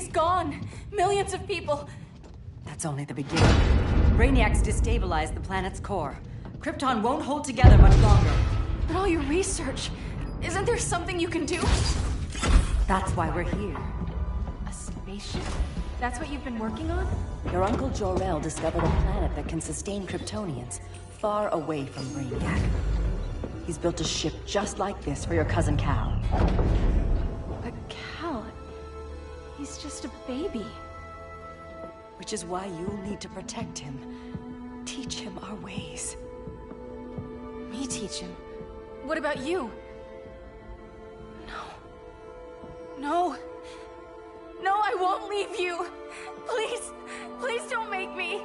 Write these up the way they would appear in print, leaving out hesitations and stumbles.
He's gone. Millions of people. That's only the beginning. Brainiac's destabilized the planet's core. Krypton won't hold together much longer. But all your research, isn't there something you can do? That's why we're here. A spaceship? That's what you've been working on? Your uncle Jor-El discovered a planet that can sustain Kryptonians, far away from Brainiac. He's built a ship just like this for your cousin Cal. But Cal... he's just a baby. Which is why you'll need to protect him. Teach him our ways. Me teach him? What about you? No. No, I won't leave you. Please, please don't make me.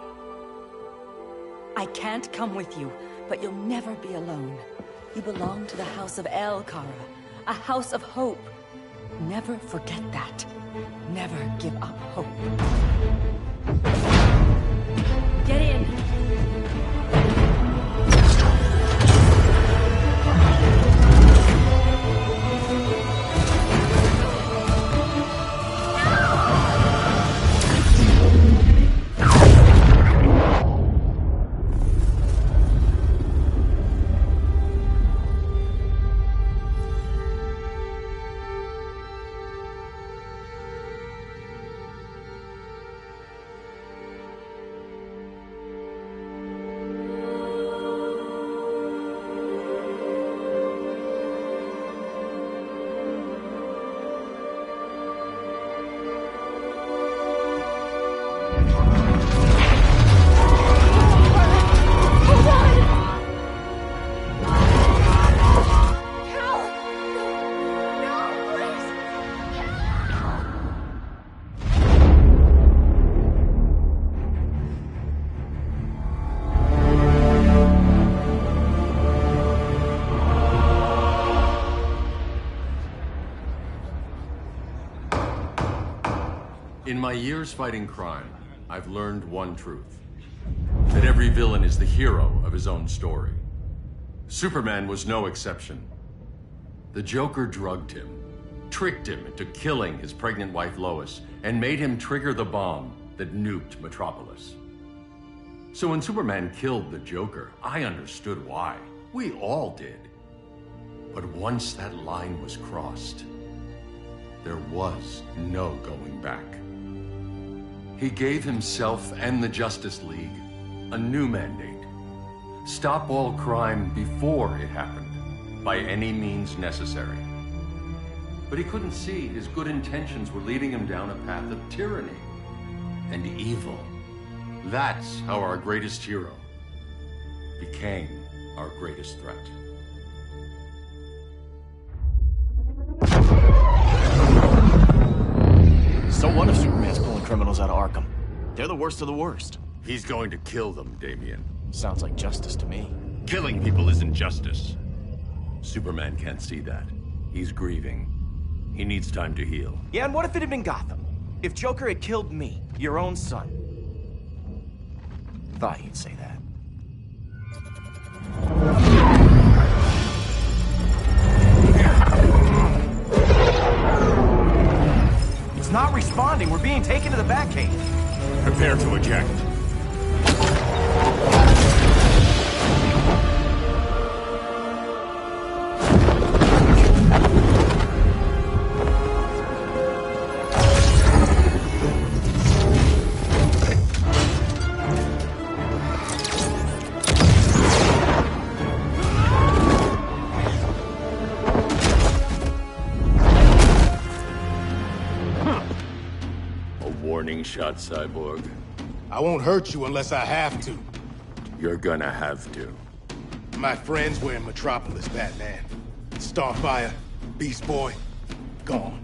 I can't come with you, but you'll never be alone. You belong to the House of El, Kara. A house of hope. Never forget that. Never give up hope. Get in. In my years fighting crime, I've learned one truth. That every villain is the hero of his own story. Superman was no exception. The Joker drugged him, tricked him into killing his pregnant wife Lois, and made him trigger the bomb that nuked Metropolis. So when Superman killed the Joker, I understood why. We all did. But once that line was crossed, there was no going back. He gave himself and the Justice League a new mandate. Stop all crime before it happened, by any means necessary. But he couldn't see his good intentions were leading him down a path of tyranny and evil. That's how our greatest hero became our greatest threat. So what if Superman's pulling criminals out of Arkham? They're the worst of the worst. He's going to kill them, Damian. Sounds like justice to me. Killing people isn't justice. Superman can't see that. He's grieving. He needs time to heal. Yeah, and what if it had been Gotham? If Joker had killed me, your own son? Thought you'd say that. It's not responding. We're being taken to the Batcave. Prepare to eject. Warning shot, Cyborg. I won't hurt you unless I have to. You're gonna have to. My friends were in Metropolis, Batman. Starfire, Beast Boy, gone.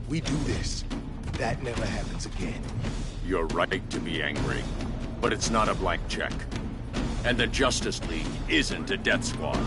We do this. That never happens again. You're right to be angry, but it's not a blank check. And the Justice League isn't a death squad.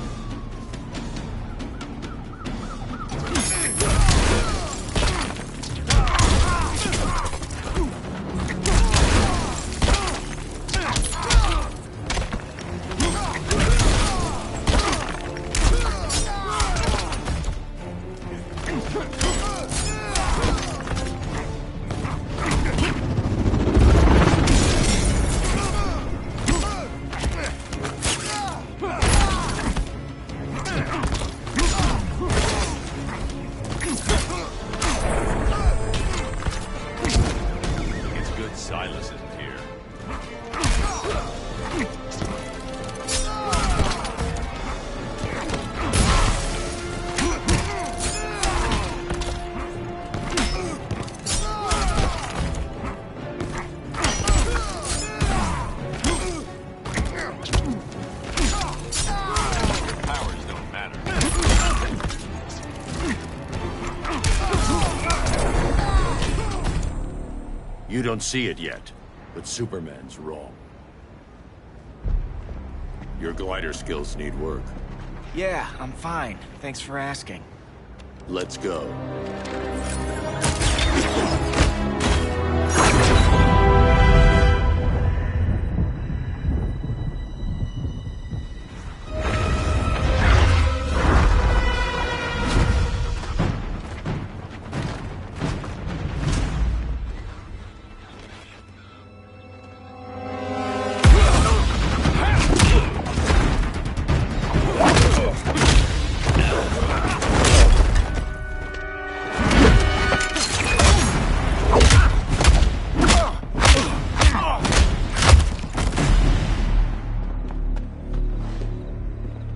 Metropolis isn't here. Powers don't matter. You don't see it yet, but Superman's wrong. Your glider skills need work. Yeah, I'm fine. Thanks for asking. Let's go.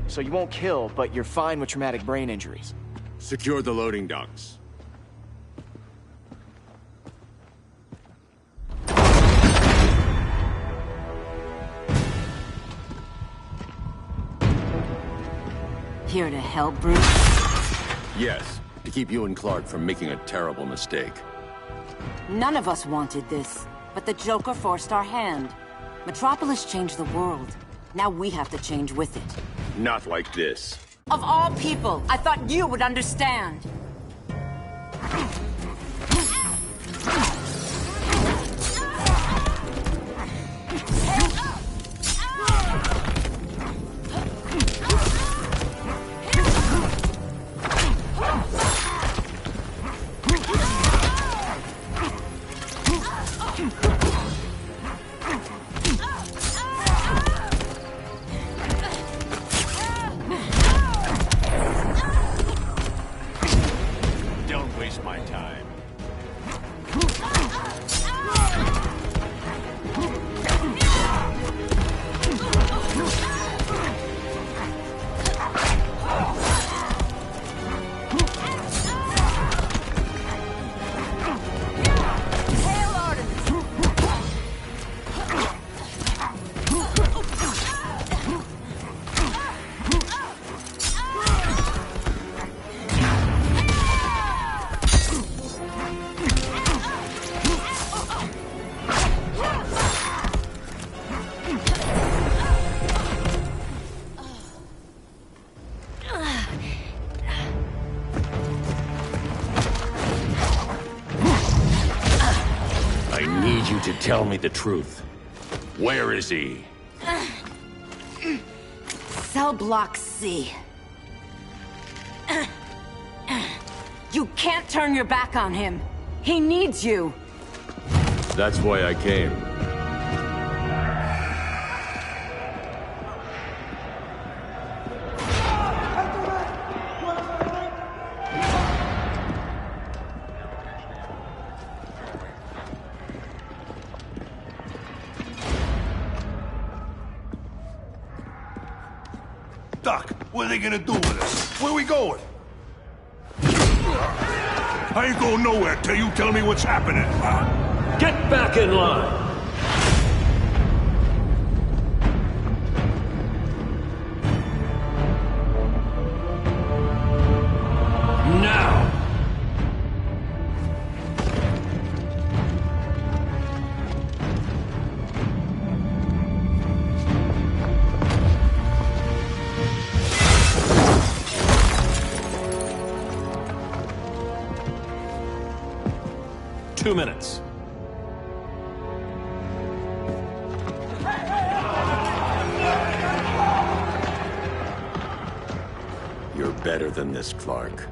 So you won't kill, but you're fine with traumatic brain injuries. Secure the loading docks. Here to help, Bruce? Yes, to keep you and Clark from making a terrible mistake. None of us wanted this, but the Joker forced our hand. Metropolis changed the world. Now we have to change with it. Not like this. Of all people, I thought you would understand. Don't waste my time. I need you to tell me the truth. Where is he? Cell Block C. You can't turn your back on him. He needs you. That's why I came. Doc, what are they gonna do with us? Where we going? I ain't going nowhere till you tell me what's happening. Get back in line! Now! Two minutes. You're better than this, Clark.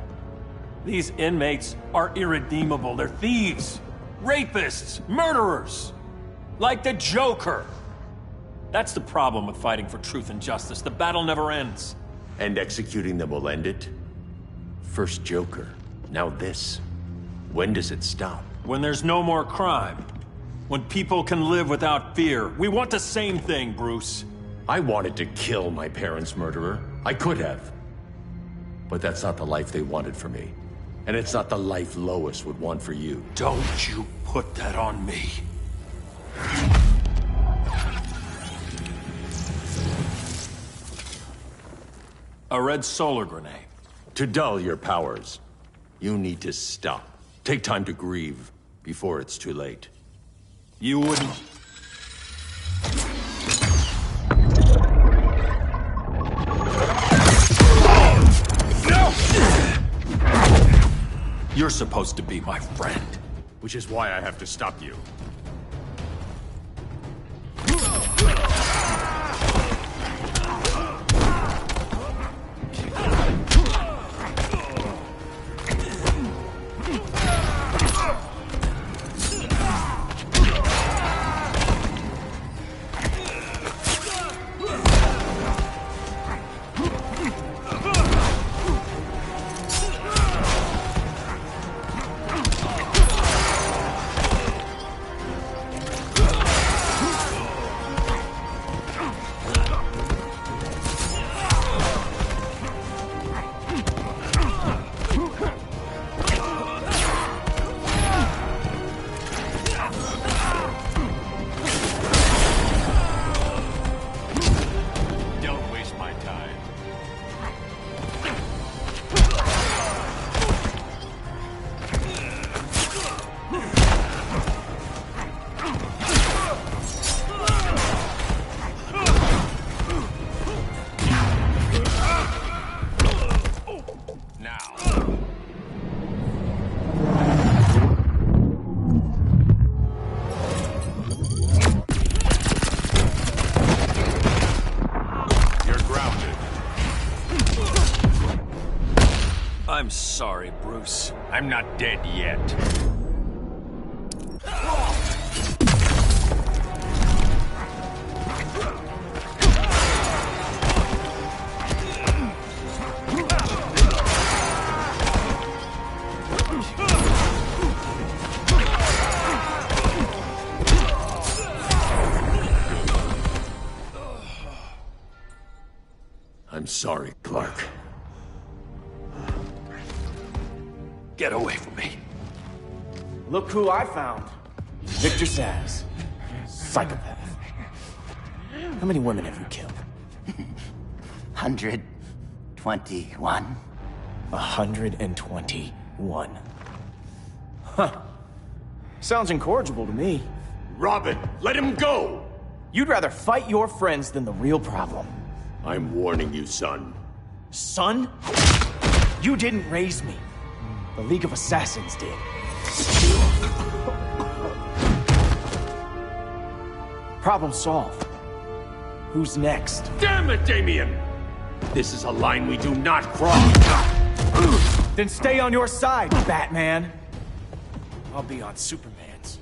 These inmates are irredeemable. They're thieves, rapists, murderers. Like the Joker. That's the problem with fighting for truth and justice. The battle never ends. And executing them will end it? First Joker, now this. When does it stop? When there's no more crime. When people can live without fear. We want the same thing, Bruce. I wanted to kill my parents' murderer. I could have. But that's not the life they wanted for me. And it's not the life Lois would want for you. Don't you put that on me. A red solar grenade. To dull your powers, you need to stop. Take time to grieve before it's too late. You wouldn't... No! You're supposed to be my friend. Which is why I have to stop you. I'm sorry, Bruce. I'm not dead yet. I'm sorry, Clark. Get away from me. Look who I found. Victor Zsasz. Psychopath. How many women have you killed? 121. 121. Huh. Sounds incorrigible to me. Robin, let him go! You'd rather fight your friends than the real problem. I'm warning you, son. Son? You didn't raise me. The League of Assassins did. Problem solved. Who's next? Damn it, Damien! This is a line we do not cross. Then stay on your side, Batman. I'll be on Superman's.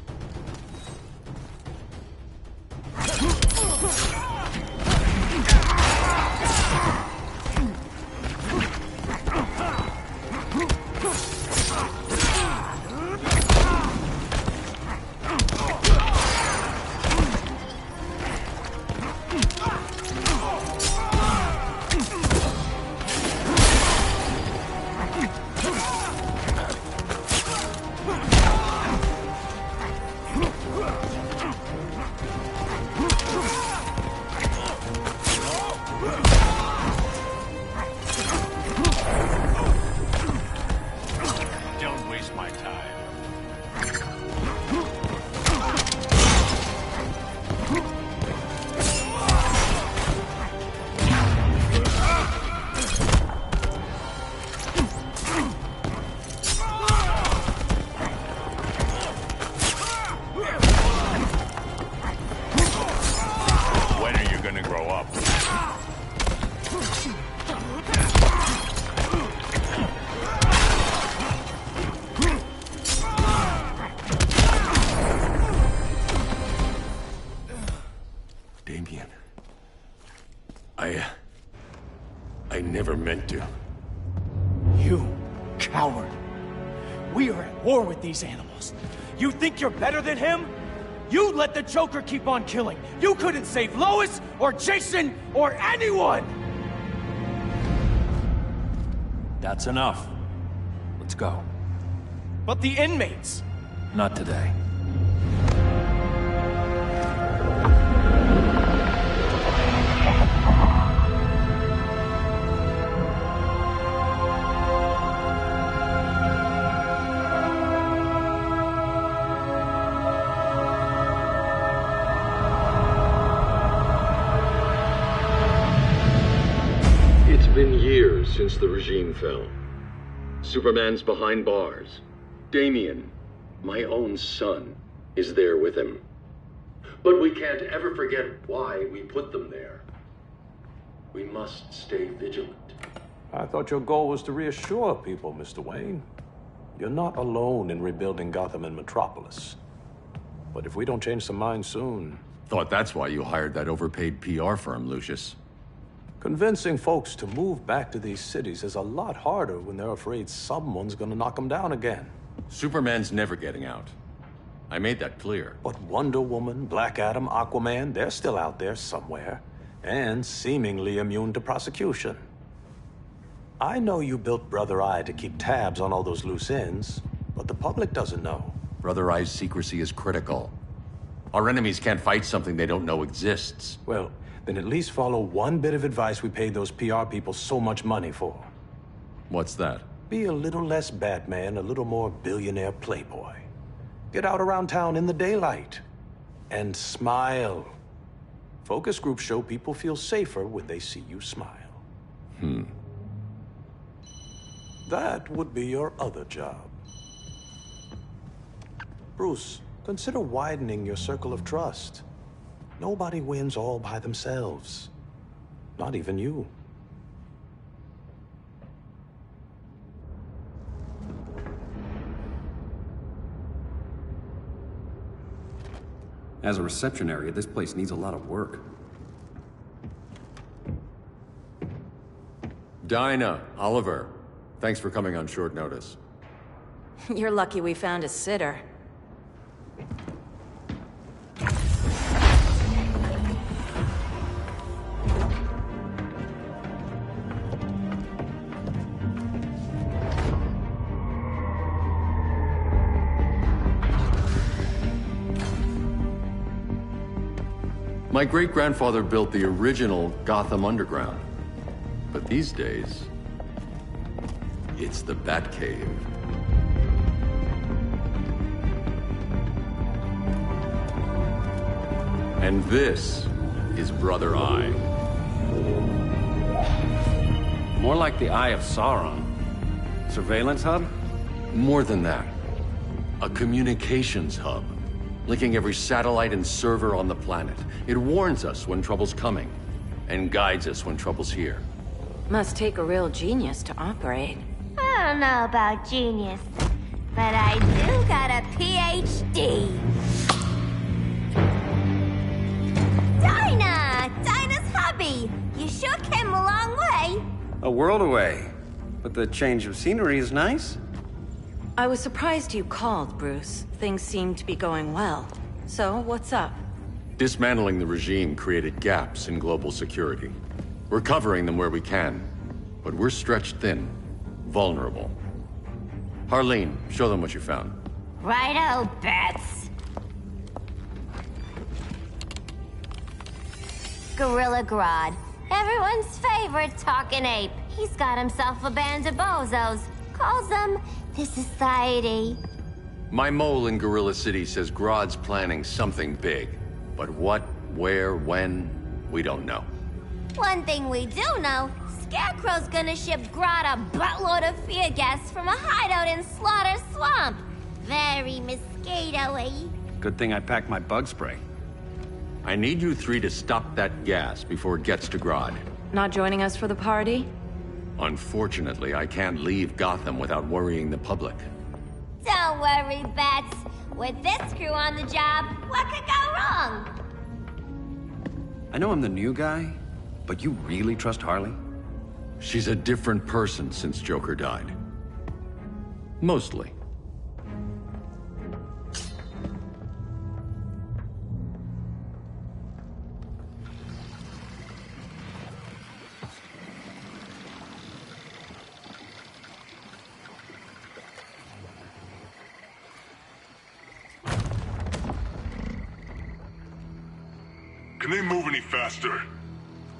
I never meant to. You coward. We are at war with these animals. You think you're better than him? You let the Joker keep on killing. You couldn't save Lois, or Jason, or anyone! That's enough. Let's go. But the inmates! Not today. It's been years since the regime fell. Superman's behind bars. Damian, my own son, is there with him. But we can't ever forget why we put them there. We must stay vigilant. I thought your goal was to reassure people, Mr. Wayne. You're not alone in rebuilding Gotham and Metropolis. But if we don't change some minds soon... Thought that's why you hired that overpaid PR firm, Lucius. Convincing folks to move back to these cities is a lot harder when they're afraid someone's gonna knock them down again. Superman's never getting out. I made that clear. But Wonder Woman, Black Adam, Aquaman, they're still out there somewhere. And seemingly immune to prosecution. I know you built Brother Eye to keep tabs on all those loose ends, but the public doesn't know. Brother Eye's secrecy is critical. Our enemies can't fight something they don't know exists. Well, then at least follow one bit of advice we paid those PR people so much money for. What's that? Be a little less Batman, a little more billionaire playboy. Get out around town in the daylight. And smile. Focus groups show people feel safer when they see you smile. That would be your other job. Bruce, consider widening your circle of trust. Nobody wins all by themselves. Not even you. As a reception area, this place needs a lot of work. Dinah, Oliver, thanks for coming on short notice. You're lucky we found a sitter. My great-grandfather built the original Gotham Underground. But these days, it's the Batcave. And this is Brother Eye. More like the Eye of Sauron. Surveillance hub? More than that. A communications hub. Linking every satellite and server on the planet. It warns us when trouble's coming, and guides us when trouble's here. Must take a real genius to operate. I don't know about genius, but I do got a PhD. Dinah's hubby! You sure came a long way. A world away. But the change of scenery is nice. I was surprised you called, Bruce. Things seem to be going well. So, what's up? Dismantling the regime created gaps in global security. We're covering them where we can, but we're stretched thin, vulnerable. Harleen, show them what you found. Righto, Bats. Gorilla Grodd. Everyone's favorite talking ape. He's got himself a band of bozos. Calls them the Society. My mole in Gorilla City says Grodd's planning something big. But what, where, when, we don't know. One thing we do know, Scarecrow's gonna ship Grodd a buttload of fear gas from a hideout in Slaughter Swamp. Very mosquito-y. Good thing I packed my bug spray. I need you three to stop that gas before it gets to Grodd. Not joining us for the party? Unfortunately, I can't leave Gotham without worrying the public. Don't worry, Bats. With this crew on the job, what could go wrong? I know I'm the new guy, but you really trust Harley? She's a different person since Joker died. Mostly. Can they move any faster?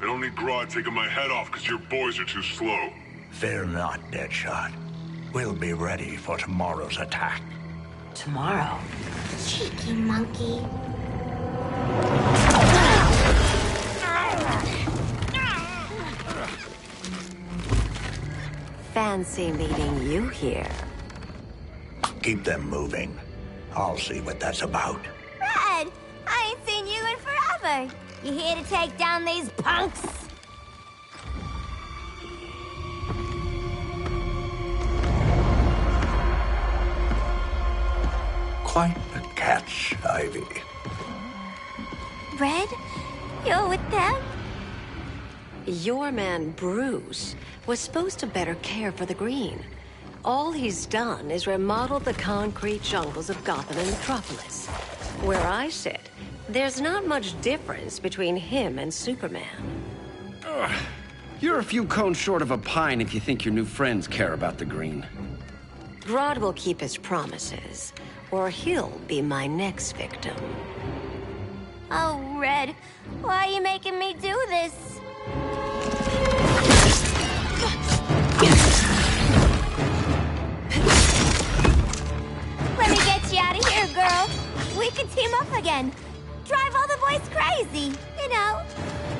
I don't need Grodd taking my head off because your boys are too slow. Fear not, Deadshot. We'll be ready for tomorrow's attack. Tomorrow? Cheeky monkey. Fancy meeting you here. Keep them moving. I'll see what that's about. Red, I ain't seen you in forever. You here to take down these punks? Quite the catch, Ivy. Red, you're with them? Your man, Bruce, was supposed to better care for the Green. All he's done is remodel the concrete jungles of Gotham and Metropolis. Where I sit, there's not much difference between him and Superman. You're a few cones short of a pine if you think your new friends care about the Green. Grodd will keep his promises, or he'll be my next victim. Oh, Red, why are you making me do this? Let me get you out of here, girl. We can team up again. Drive all the boys crazy, you know,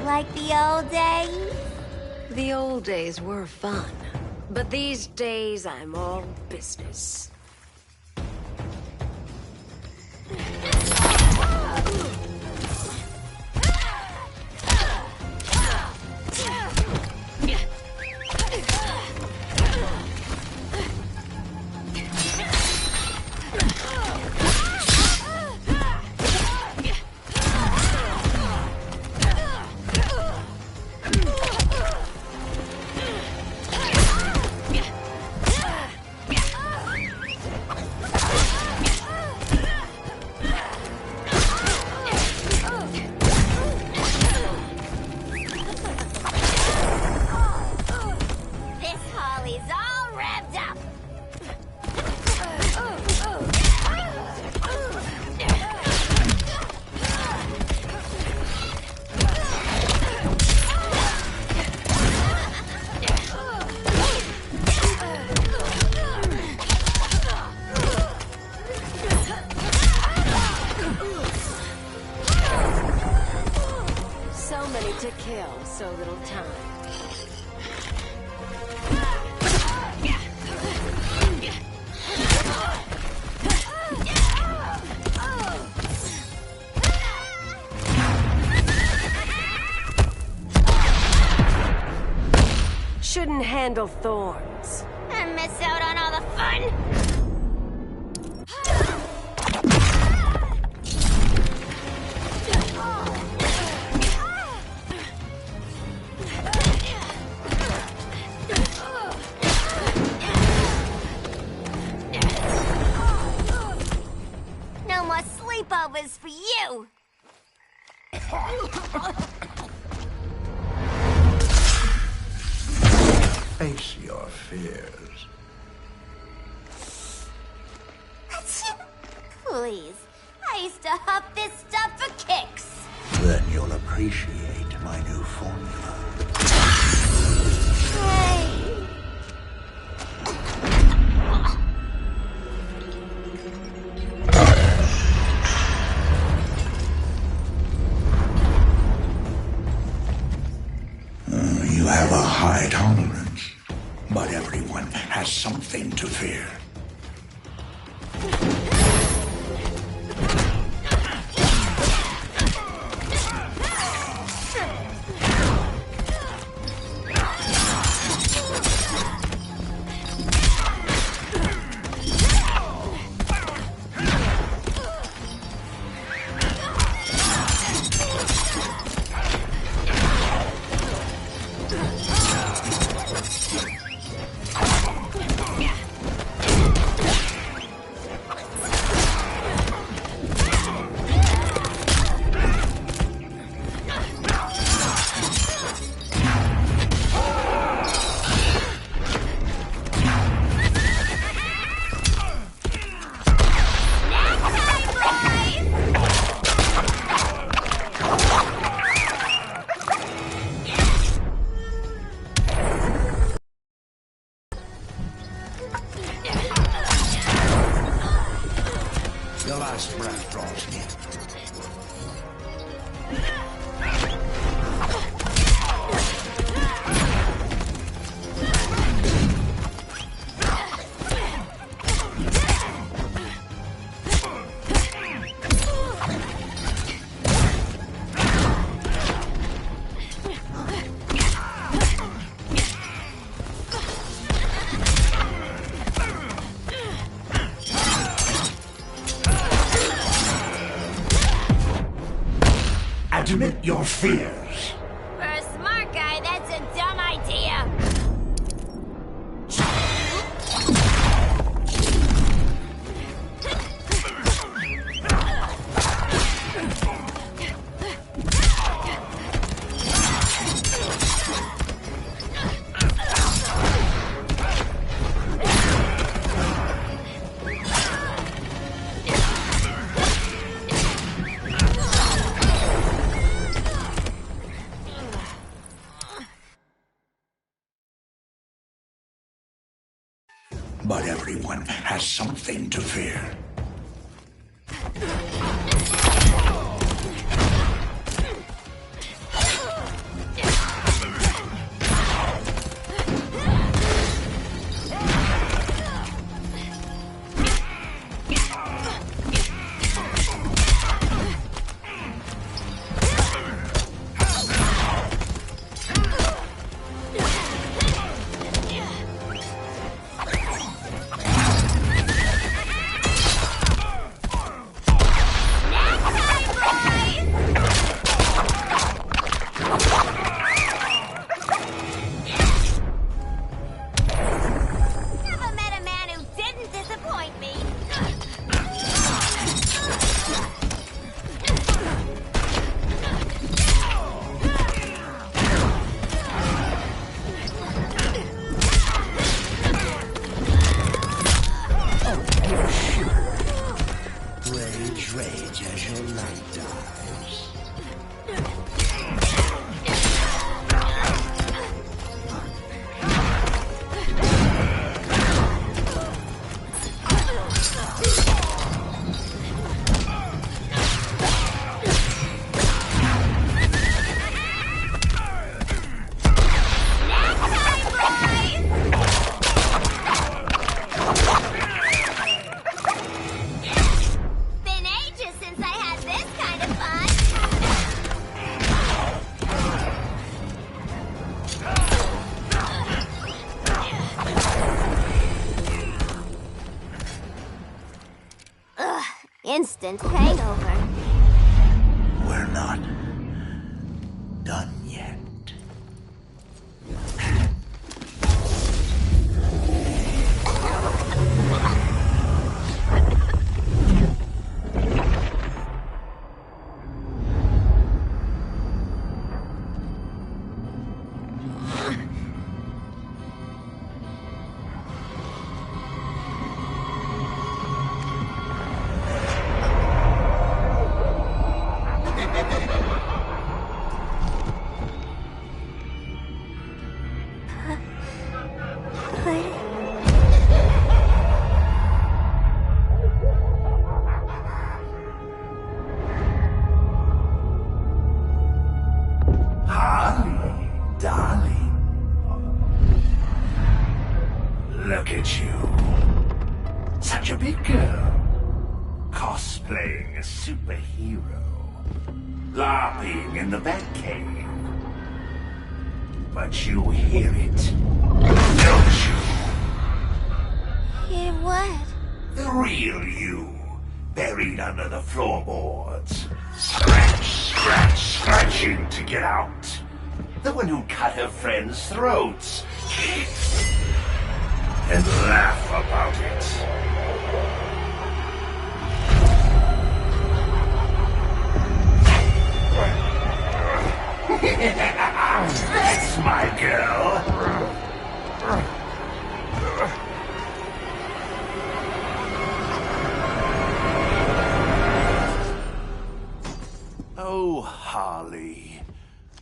like the old days. The old days were fun, but these days I'm all business. To kill so little time. Shouldn't handle thorns. And miss out on all the fun. Sleepovers for you! Face your fears. Please, I used to huff this stuff for kicks. Then you'll appreciate my new formula. Hey. You have a high tolerance, but everyone has something to fear. Admit your fears. For a smart guy, that's a dumb idea. But everyone has something to fear. Rage as your light dies. Instant hangover. We're not done yet. Look at you. Such a big girl. Cosplaying a superhero. LARPing in the Batcave. But you hear it, don't you? Hear what? The real you. Buried under the floorboards. Scratching to get out. The one who cut her friends' throats. And laugh about it. That's my girl. Oh, Harley.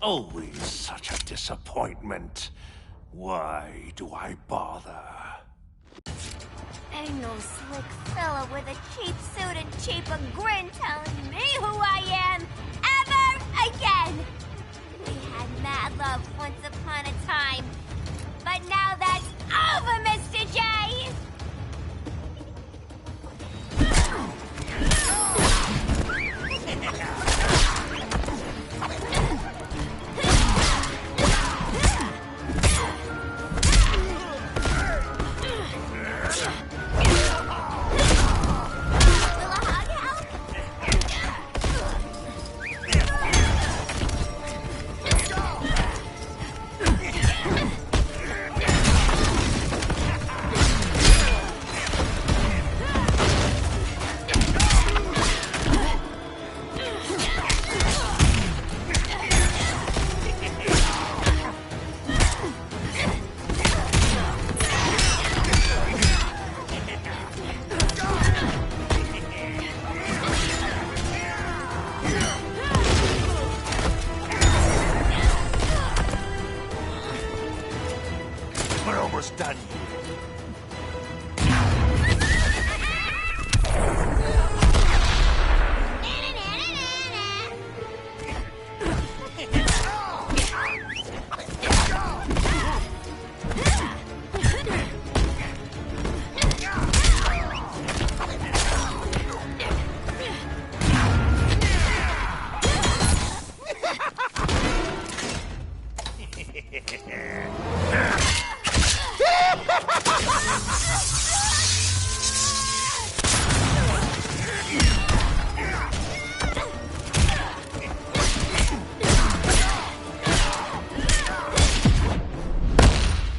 Always such a disappointment. Why do I bother? Ain't no slick fella with a cheap suit and cheaper grin telling me who I am ever again. We had mad love once upon a time, but now that's over, Mr. J. whatever's done here.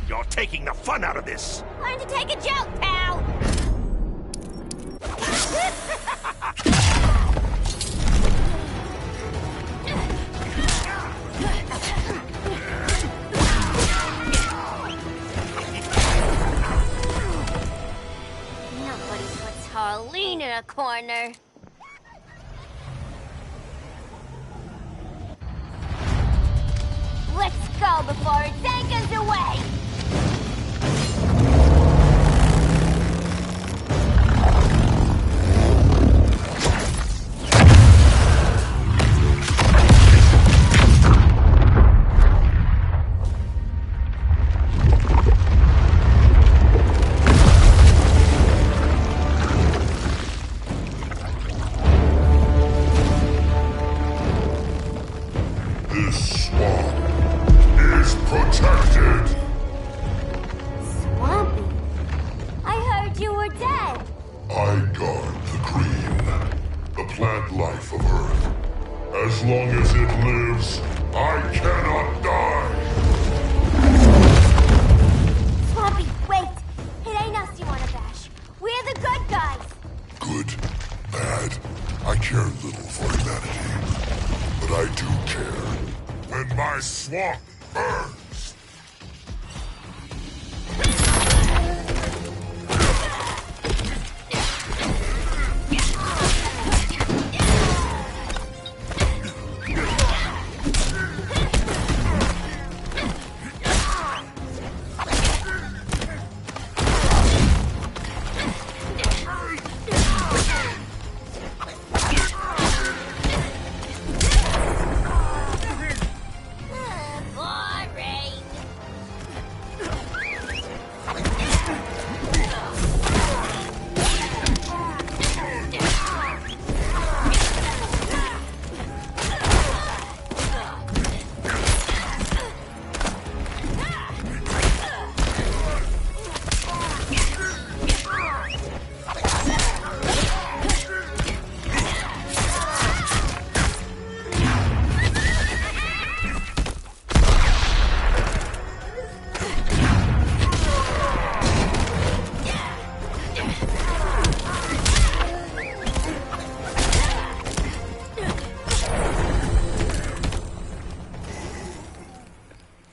You're taking the fun out of this. Learn to take a joke, pal! Nobody puts Harleen in a corner. Let's go before it dankens away! This swamp is protected. Swampy? I heard you were dead. I guard the green, the plant life of Earth. As long as it lives, I cannot die. Swampy, wait! It ain't us you wanna bash. We're the good guys. Good, bad, I care little for humanity. But I do care when my swamp burns.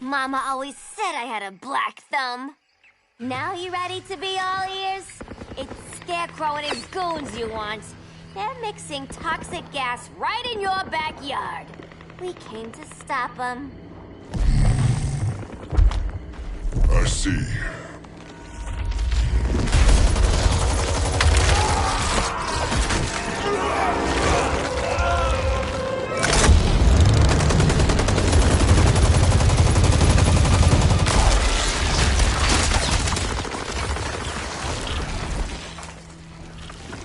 Mama always said I had a black thumb. Now you ready to be all ears? It's Scarecrow and his goons you want. They're mixing toxic gas right in your backyard. We came to stop them. I see.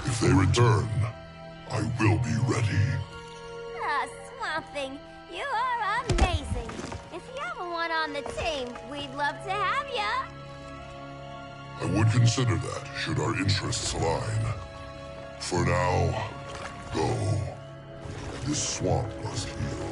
If they return, I will be ready. Ah, Swamp Thing, you are amazing. If you ever want on the team, we'd love to have ya. I would consider that, should our interests align. For now, go. This swamp must heal.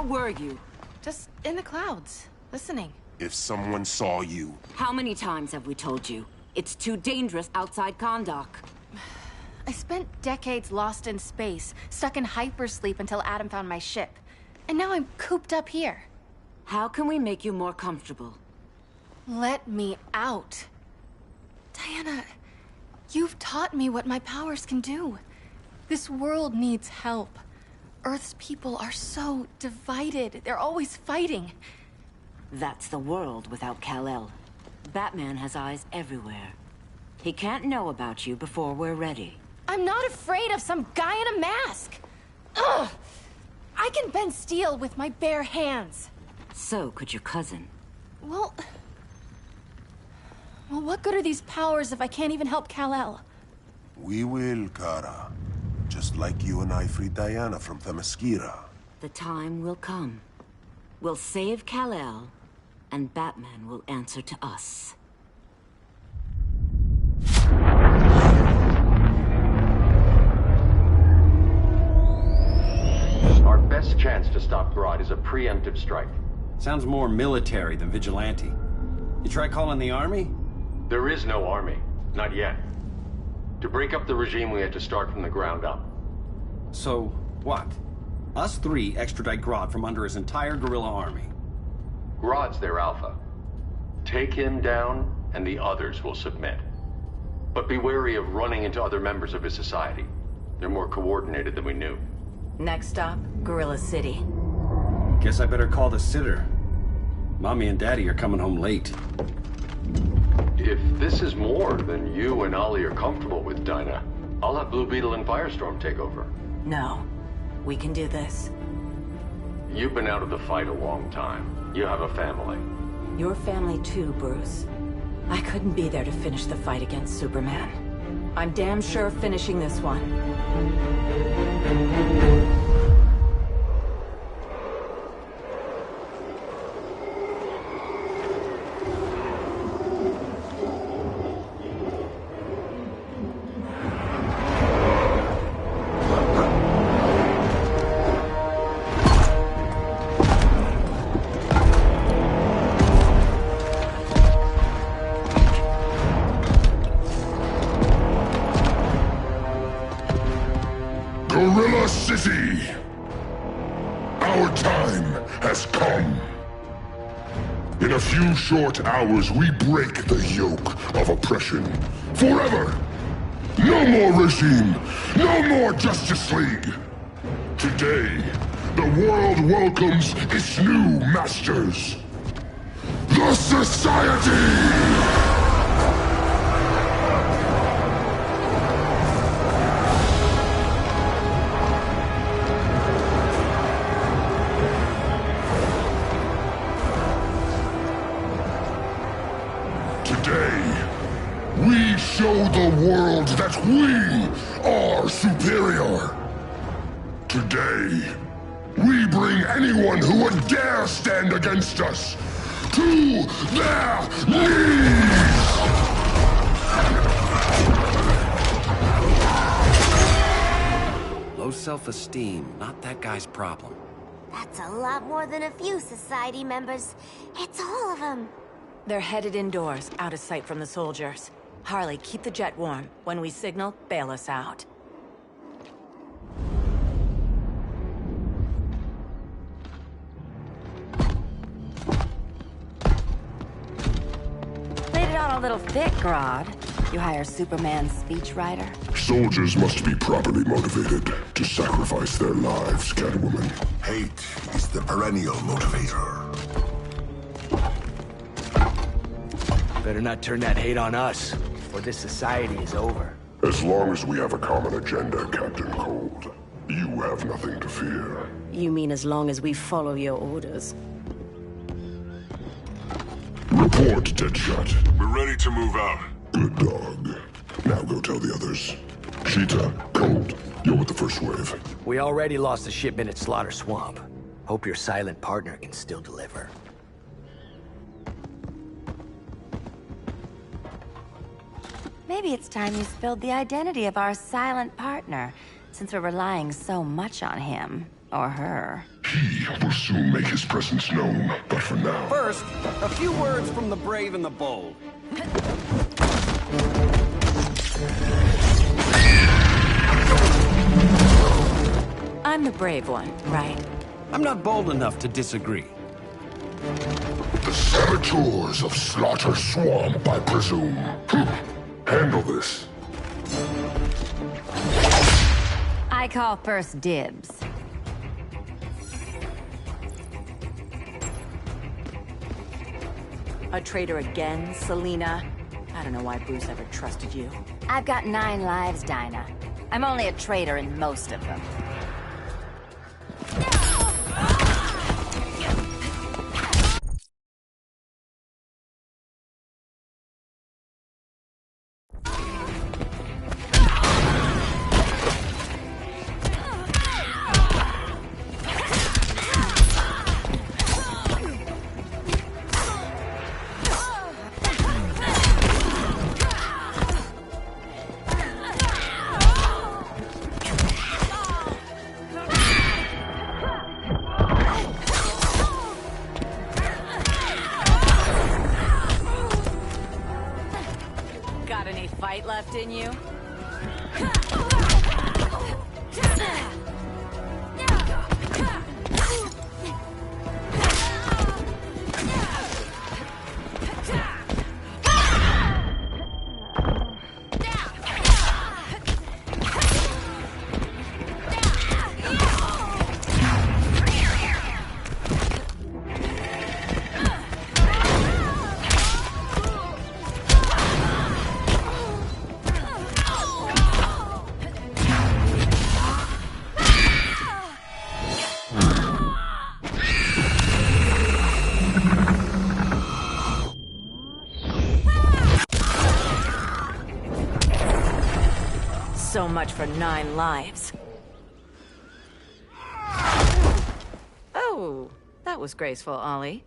Where were you? Just in the clouds, listening. If someone saw you... How many times have we told you? It's too dangerous outside Kahndaq. I spent decades lost in space, stuck in hypersleep until Adam found my ship. And now I'm cooped up here. How can we make you more comfortable? Let me out. Diana, you've taught me what my powers can do. This world needs help. Earth's people are so divided. They're always fighting. That's the world without Kal-El. Batman has eyes everywhere. He can't know about you before we're ready. I'm not afraid of some guy in a mask. Ugh! I can bend steel with my bare hands. So could your cousin. Well, what good are these powers if I can't even help Kal-El? We will, Kara. Just like you and I freed Diana from Themyscira. The time will come. We'll save Kal-El, and Batman will answer to us. Our best chance to stop Grodd is a preemptive strike. Sounds more military than vigilante. You try calling the army? There is no army. Not yet. To break up the regime, we had to start from the ground up. So, what? Us three extradite Grodd from under his entire guerrilla army. Grodd's their alpha. Take him down, and the others will submit. But be wary of running into other members of his society. They're more coordinated than we knew. Next stop, Gorilla City. Guess I better call the sitter. Mommy and Daddy are coming home late. If this is more than you and Ollie are comfortable with, Dinah, I'll have Blue Beetle and Firestorm take over. No. We can do this. You've been out of the fight a long time. You have a family. Your family too, Bruce. I couldn't be there to finish the fight against Superman. I'm damn sure finishing this one. Gorilla City! Our time has come. In a few short hours, we break the yoke of oppression. Forever! No more regime! No more Justice League! Today, the world welcomes its new masters. The Society! We show the world that we are superior. Today, we bring anyone who would dare stand against us to their knees! Low self-esteem, not that guy's problem. That's a lot more than a few Society members. It's all of them. They're headed indoors, out of sight from the soldiers. Harley, keep the jet warm. When we signal, bail us out. Laid it on a little thick, Grodd. You hire Superman's speechwriter? Soldiers must be properly motivated to sacrifice their lives, Catwoman. Hate is the perennial motivator. Better not turn that hate on us, or this society is over. As long as we have a common agenda, Captain Cold, you have nothing to fear. You mean as long as we follow your orders? Report, Deadshot. We're ready to move out. Good dog. Now go tell the others. Cheetah, Cold, you're with the first wave. We already lost a shipment at Slaughter Swamp. Hope your silent partner can still deliver. Maybe it's time you spilled the identity of our silent partner, since we're relying so much on him. Or her. He will soon make his presence known, but for now... First, a few words from the brave and the bold. I'm the brave one, right? I'm not bold enough to disagree. The saboteurs of Slaughter Swamp, I presume. Handle this. I call first dibs. A traitor again, Selina? I don't know why Bruce ever trusted you. I've got 9 lives, Dinah. I'm only a traitor in most of them. Got any fight left in you? So much for 9 lives. Oh, that was graceful, Ollie.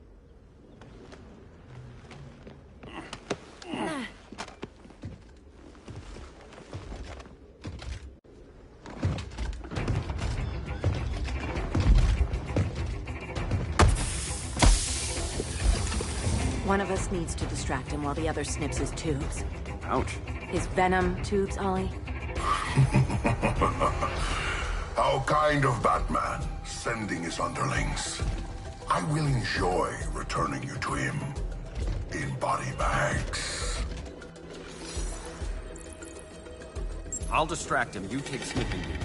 One of us needs to distract him while the other snips his tubes. Ouch. His venom tubes, Ollie. How kind of Batman, sending his underlings. I will enjoy returning you to him in body bags. I'll distract him. You take sniffing duty.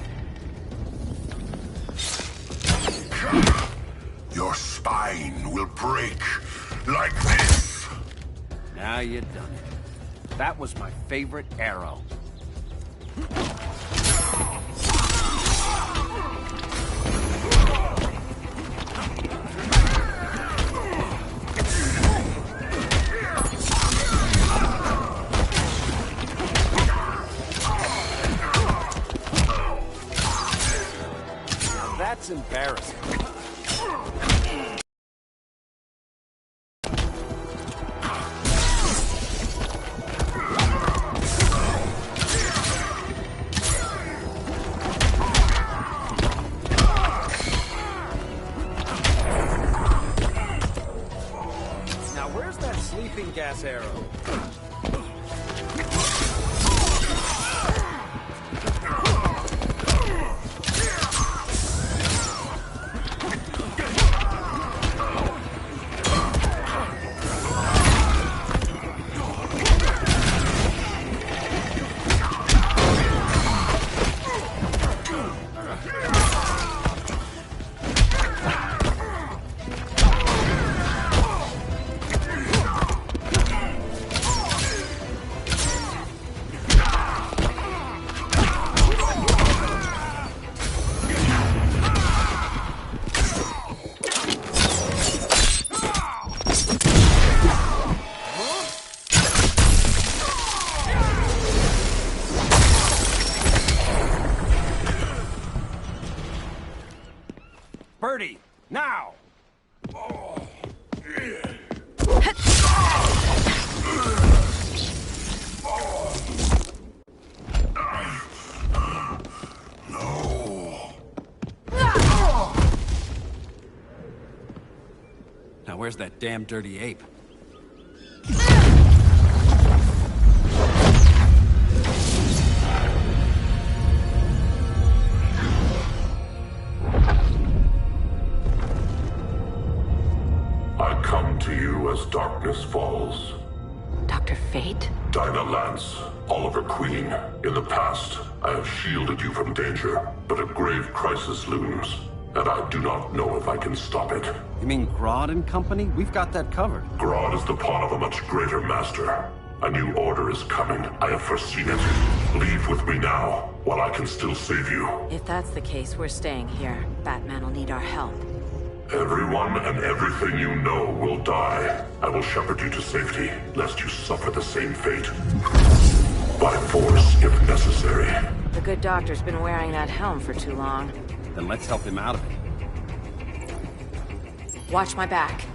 Your spine will break like this. Now you done it. That was my favorite arrow. That's embarrassing. Now where's that sleeping gas arrow? Birdie, now! where's that damn dirty ape? I come to you as darkness falls. Dr. Fate? Dinah Lance, Oliver Queen. In the past, I have shielded you from danger, but a grave crisis looms, and I do not know if I can stop it. You mean Grodd and company? We've got that covered. Grodd is the pawn of a much greater master. A new order is coming. I have foreseen it. Leave with me now, while I can still save you. If that's the case, we're staying here. Batman will need our help. Everyone and everything you know will die. I will shepherd you to safety, lest you suffer the same fate. By force, if necessary. The good doctor's been wearing that helm for too long. Then let's help him out of it. Watch my back.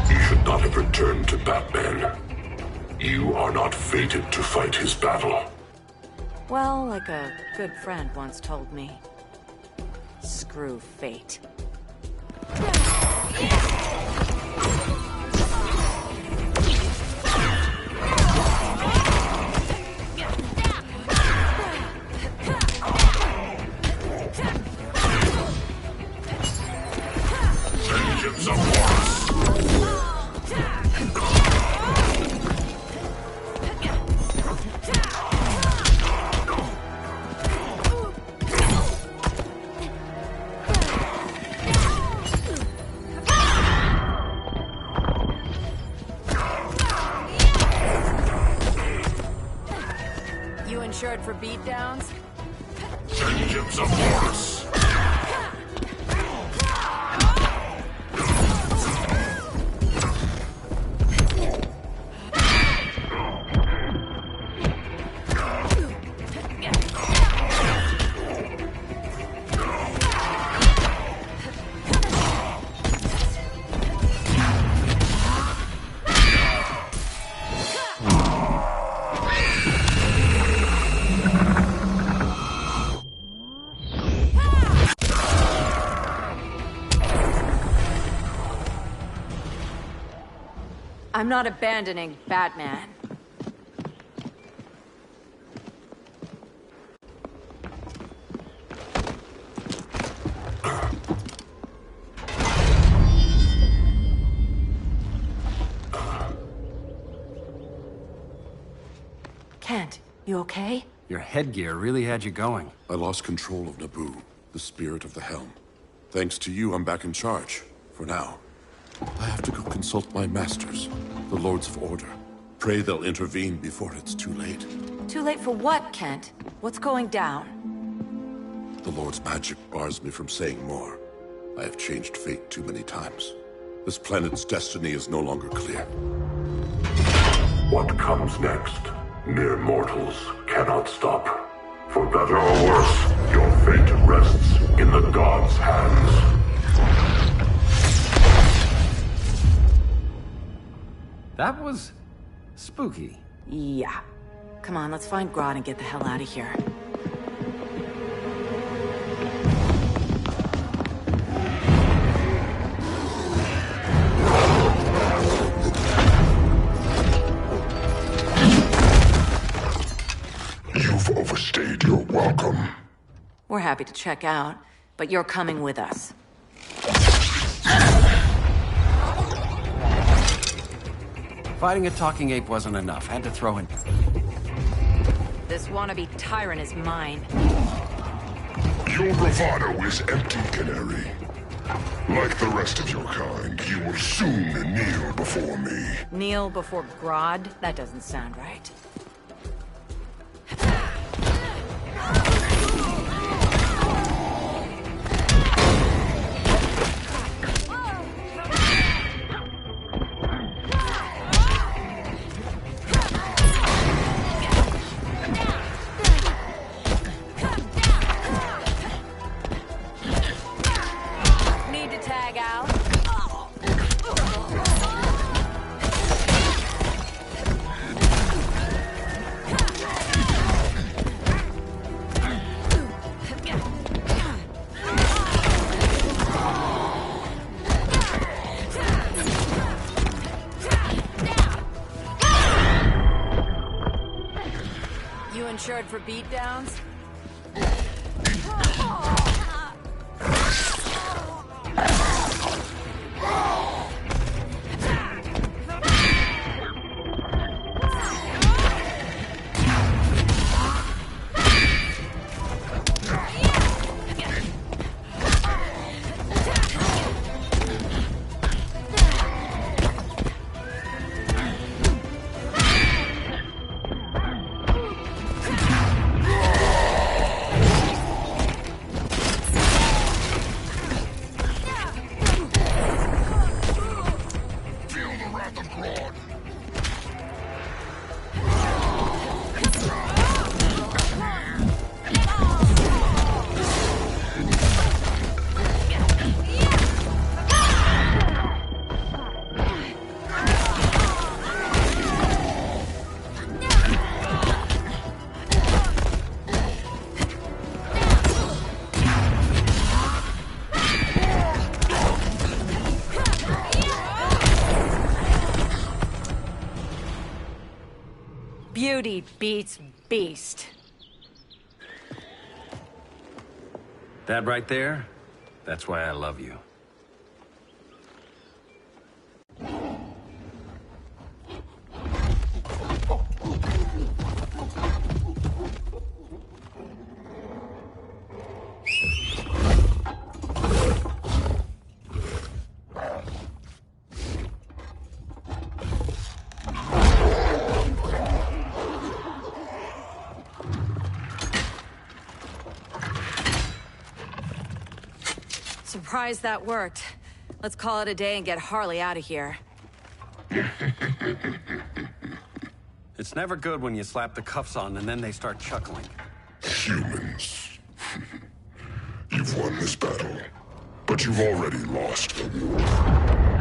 You should not have returned to Batman. You are not fated to fight his battle. Well, like a good friend once told me. Screw fate. Vengeance of Horus! You insured for beatdowns? Vengeance of Horus! I'm not abandoning Batman. Kent, you okay? Your headgear really had you going. I lost control of Naboo, the spirit of the helm. Thanks to you, I'm back in charge. For now. I have to go consult my masters, the Lords of Order. Pray they'll intervene before it's too late. Too late for what, Kent? What's going down? The Lord's magic bars me from saying more. I have changed fate too many times. This planet's destiny is no longer clear. What comes next, mere mortals cannot stop. For better or worse, your fate rests in the gods' hands. That was spooky. Yeah. Come on, let's find Grodd and get the hell out of here. You've overstayed your welcome. We're happy to check out, but you're coming with us. Fighting a talking ape wasn't enough. Had to throw in. This wannabe tyrant is mine. Your bravado is empty, Canary. Like the rest of your kind, you will soon kneel before me. Kneel before Grodd? That doesn't sound right. insured for beatdowns? Beauty beats beast. That right there, that's why I love you. Surprised that worked. Let's call it a day and get Harley out of here. It's never good when you slap the cuffs on and then they start chuckling. Humans. You've won this battle, but you've already lost the war.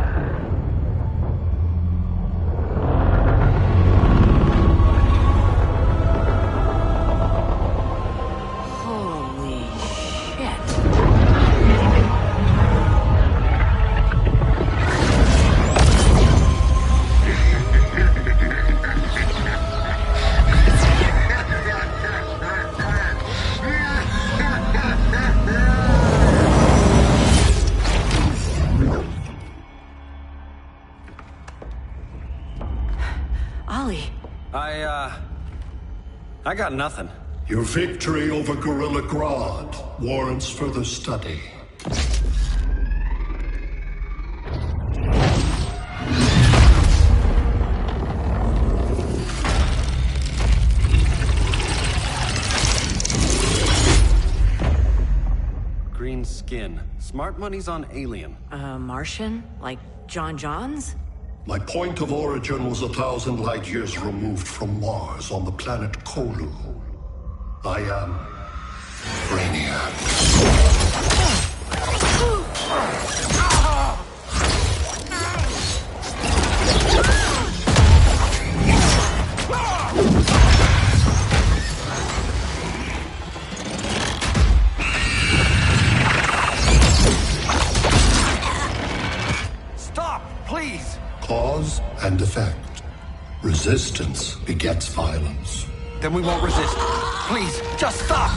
I got nothing. Your victory over Gorilla Grodd warrants further study. Green skin. Smart money's on alien. Martian? Like John Johns? My point of origin was 1,000 light years removed from Mars on the planet Kolu. I am Brainiac. Stop, please! Cause and effect. Resistance begets violence. Then we won't resist. Please, just stop!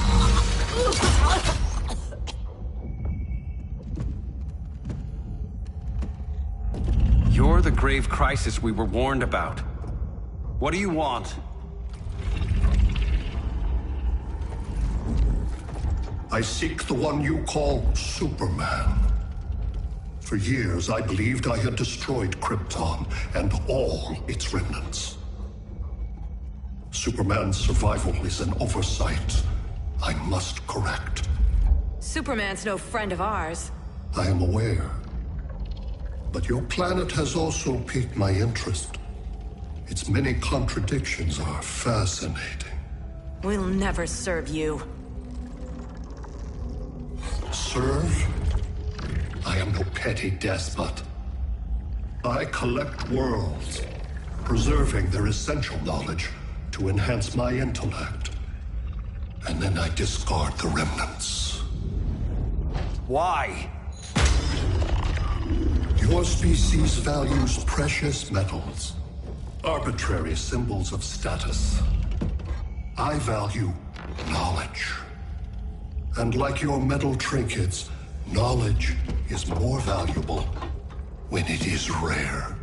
You're the grave crisis we were warned about. What do you want? I seek the one you call Superman. For years, I believed I had destroyed Krypton and all its remnants. Superman's survival is an oversight I must correct. Superman's no friend of ours. I am aware. But your planet has also piqued my interest. Its many contradictions are fascinating. We'll never serve you. Serve? I am no petty despot. I collect worlds, preserving their essential knowledge to enhance my intellect. And then I discard the remnants. Why? Your species values precious metals, arbitrary symbols of status. I value knowledge. And like your metal trinkets, knowledge is more valuable when it is rare.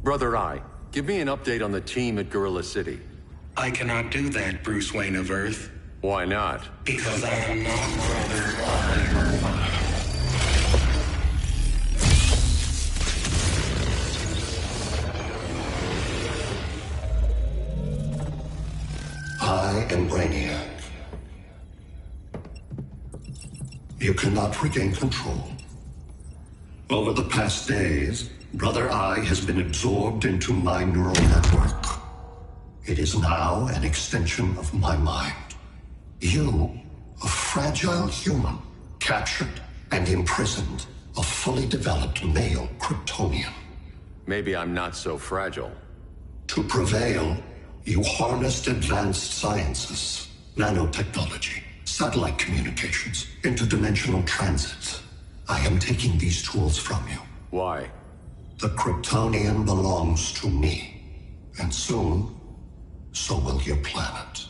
Brother Eye, give me an update on the team at Gorilla City. I cannot do that, Bruce Wayne of Earth. Why not? Because I am not Brother Eye. I am Brainiac. You cannot regain control. Over the past days, Brother Eye has been absorbed into my neural network. It is now an extension of my mind. You, a fragile human, captured and imprisoned a fully developed male Kryptonian. Maybe I'm not so fragile. To prevail, you harnessed advanced sciences, nanotechnology, satellite communications, interdimensional transit. I am taking these tools from you. Why? The Kryptonian belongs to me. And soon, so will your planet.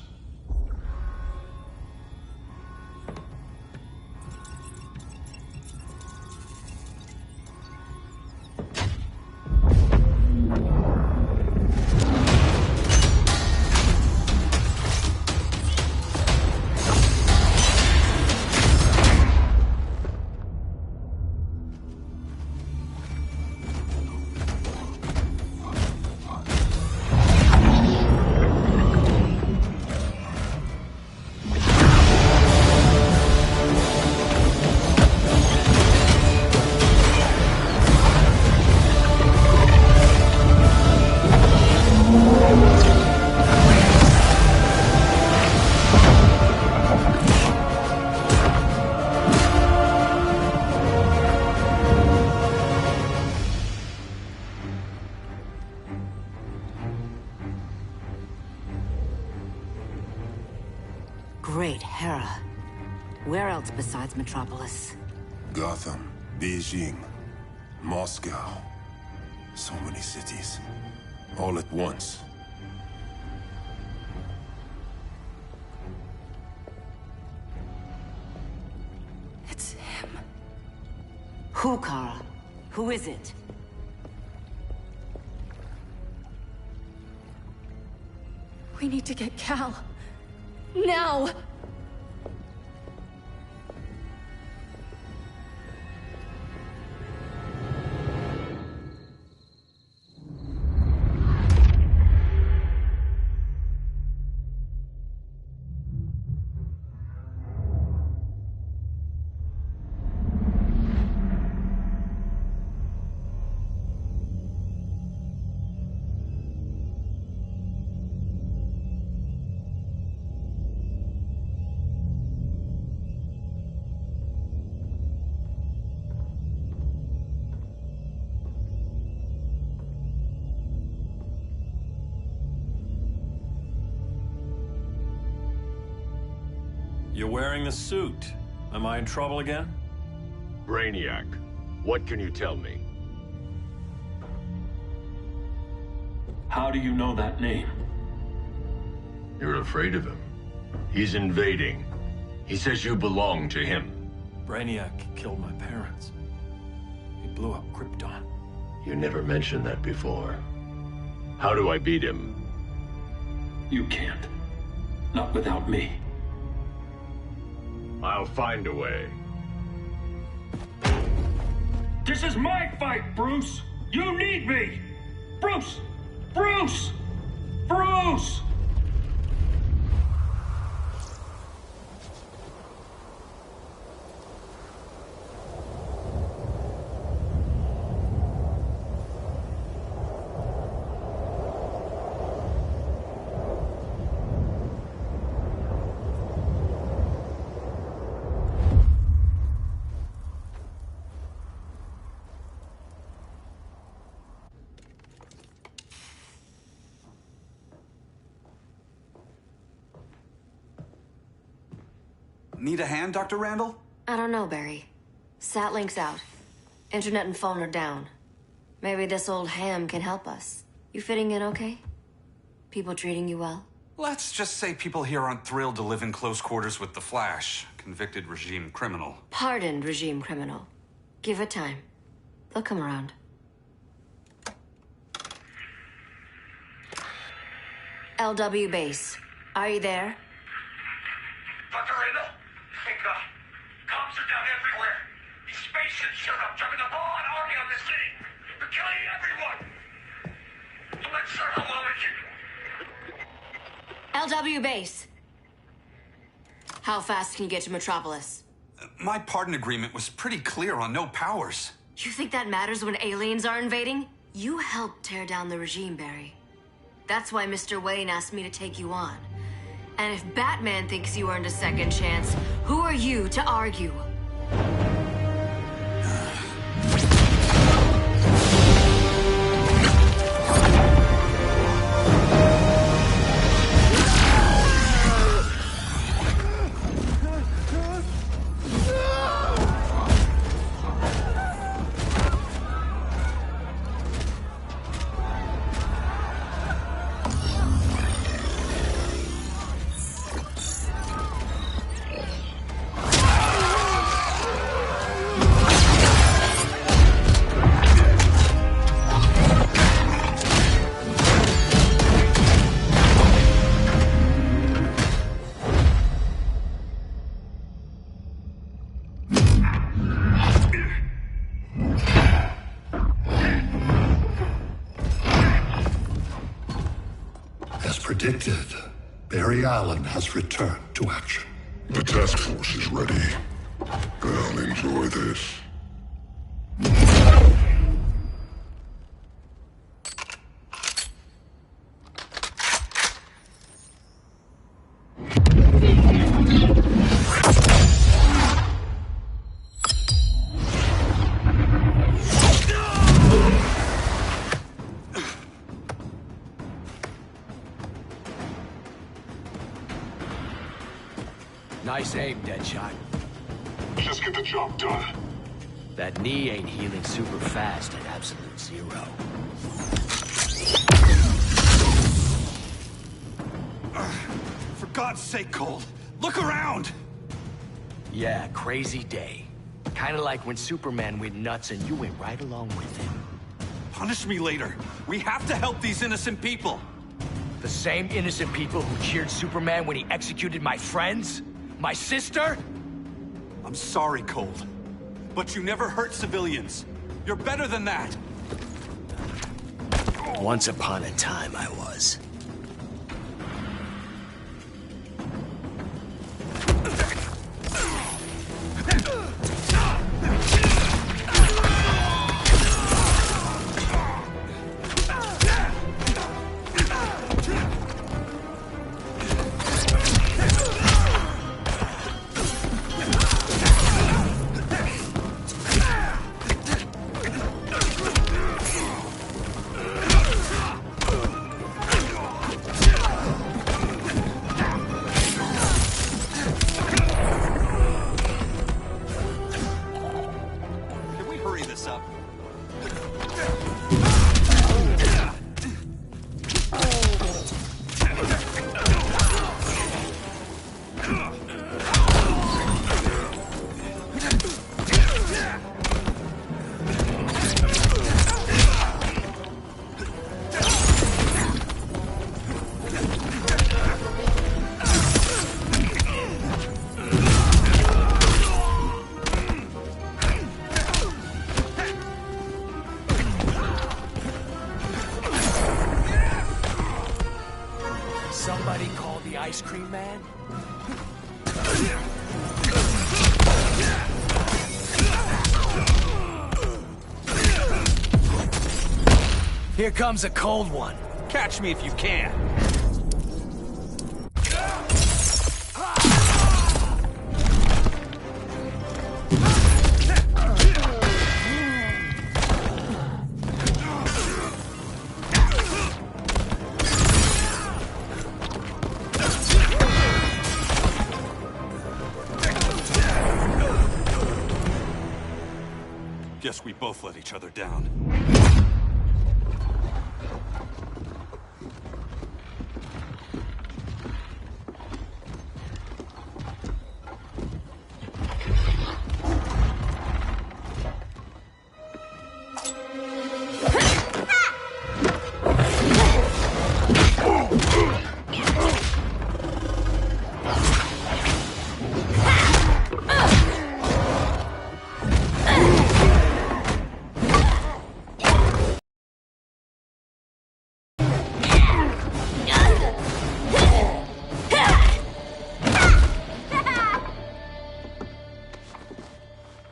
Great Hera. Where else besides Metropolis? Gotham, Beijing, Moscow. So many cities. All at once. It's him. Who, Kara? Who is it? We need to get Cal. Now! You're wearing the suit. Am I in trouble again? Brainiac, what can you tell me? How do you know that name? You're afraid of him. He's invading. He says you belong to him. Brainiac killed my parents. He blew up Krypton. You never mentioned that before. How do I beat him? You can't. Not without me. I'll find a way. This is my fight, Bruce! You need me! Bruce! Bruce! Bruce! Need a hand, Dr. Randall? I don't know, Barry. Satlink's out. Internet and phone are down. Maybe this old ham can help us. You fitting in okay? People treating you well? Let's just say people here aren't thrilled to live in close quarters with the Flash, convicted regime criminal. Pardoned regime criminal. Give it time. They'll come around. LW base. Are you there? Dr. Randall? Thank God. Cops are down everywhere. These spaceships showed up, driving the ball and army on the city. They're killing everyone. I'm not sure how well we can... LW base. How fast can you get to Metropolis? My pardon agreement was pretty clear on no powers. You think that matters when aliens are invading? You helped tear down the regime, Barry. That's why Mr. Wayne asked me to take you on. And if Batman thinks you earned a second chance, who are you to argue? Predicted, Barry Allen has returned to action. The task force is ready. I'll enjoy this. Nice aim, Deadshot. Just get the job done. That knee ain't healing super fast at absolute zero. For God's sake, Cole, look around! Yeah, crazy day. Kinda like when Superman went nuts and you went right along with him. Punish me later. We have to help these innocent people. The same innocent people who cheered Superman when he executed my friends? My sister? I'm sorry, Cold. But you never hurt civilians. You're better than that. Once upon a time, I was. Somebody call the ice cream man? Here comes a cold one. Catch me if you can. Guess we both let each other down.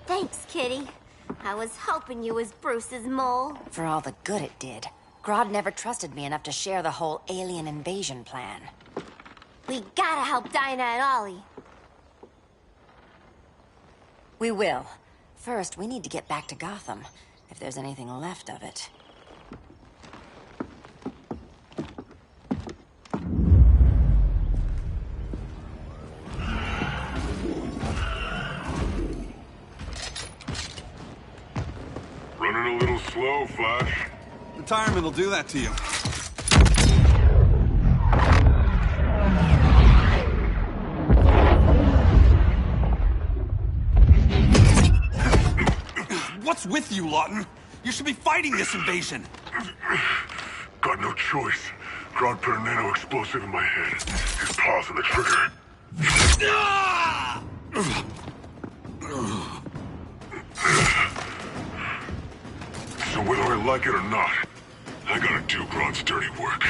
Thanks, Kitty. I was hoping you was Bruce's mole. For all the good it did. Grodd never trusted me enough to share the whole alien invasion plan. We gotta help Dinah and Ollie. We will. First, we need to get back to Gotham, if there's anything left of it. Running a little slow, Flash. Retirement will do that to you. What's with you, Lawton? You should be fighting this invasion. Got no choice. Grodd put a nano-explosive in my head. His paws on the trigger. So whether I like it or not, I gotta do Grodd's dirty work.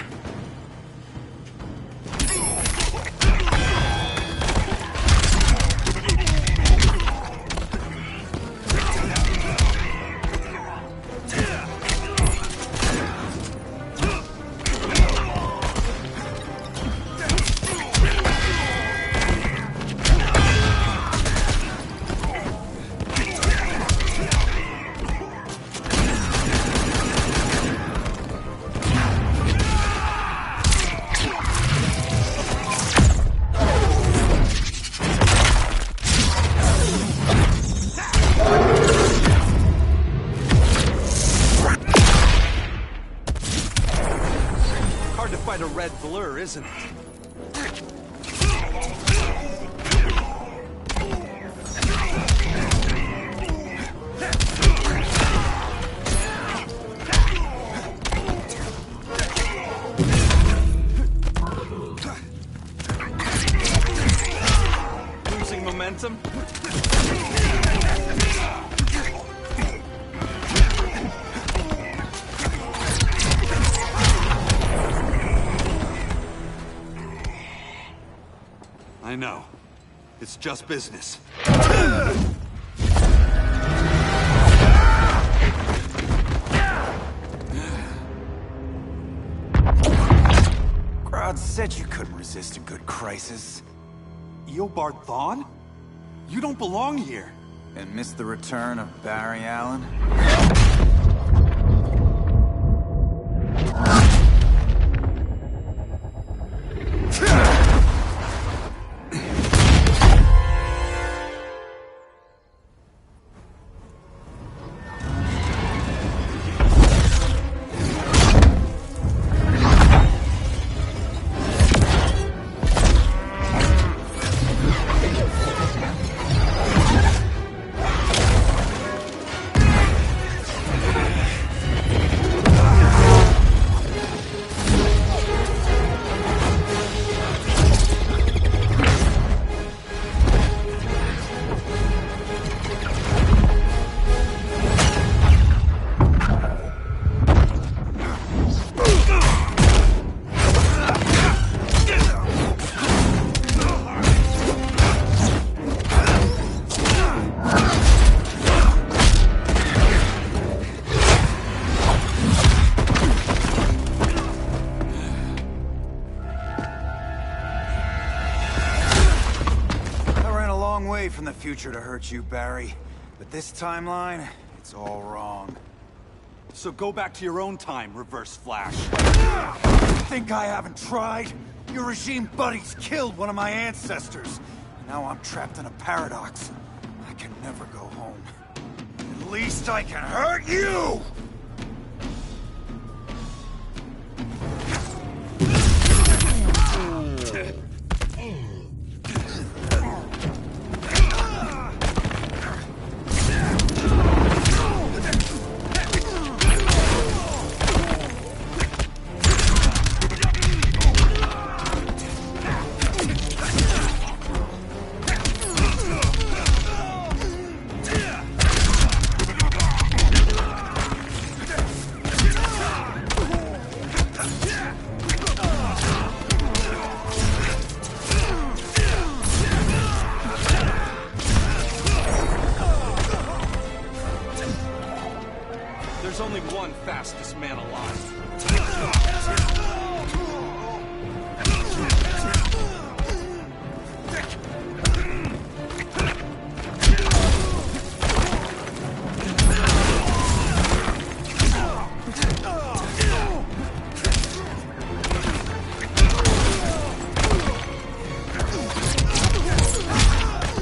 A red blur, isn't it? Losing momentum? I know. It's just business. Grodd said you couldn't resist a good crisis. Eobard Thawne? You don't belong here. And miss the return of Barry Allen? From the future to hurt you, Barry. But this timeline, it's all wrong. So go back to your own time, Reverse Flash. Think I haven't tried? Your regime buddies killed one of my ancestors. Now I'm trapped in a paradox. I can never go home. At least I can hurt you! There's only one fastest man alive.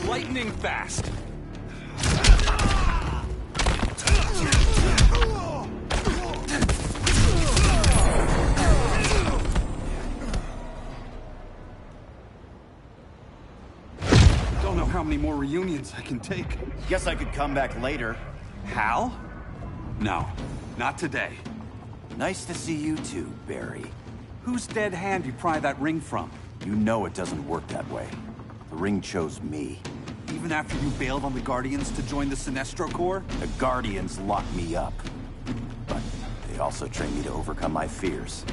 Lightning fast. Don't know how many more reunions I can take. Guess I could come back later. Hal? No, not today. Nice to see you too, Barry. Whose dead hand you pry that ring from? You know it doesn't work that way. The ring chose me. Even after you bailed on the Guardians to join the Sinestro Corps? The Guardians locked me up. But they also trained me to overcome my fears.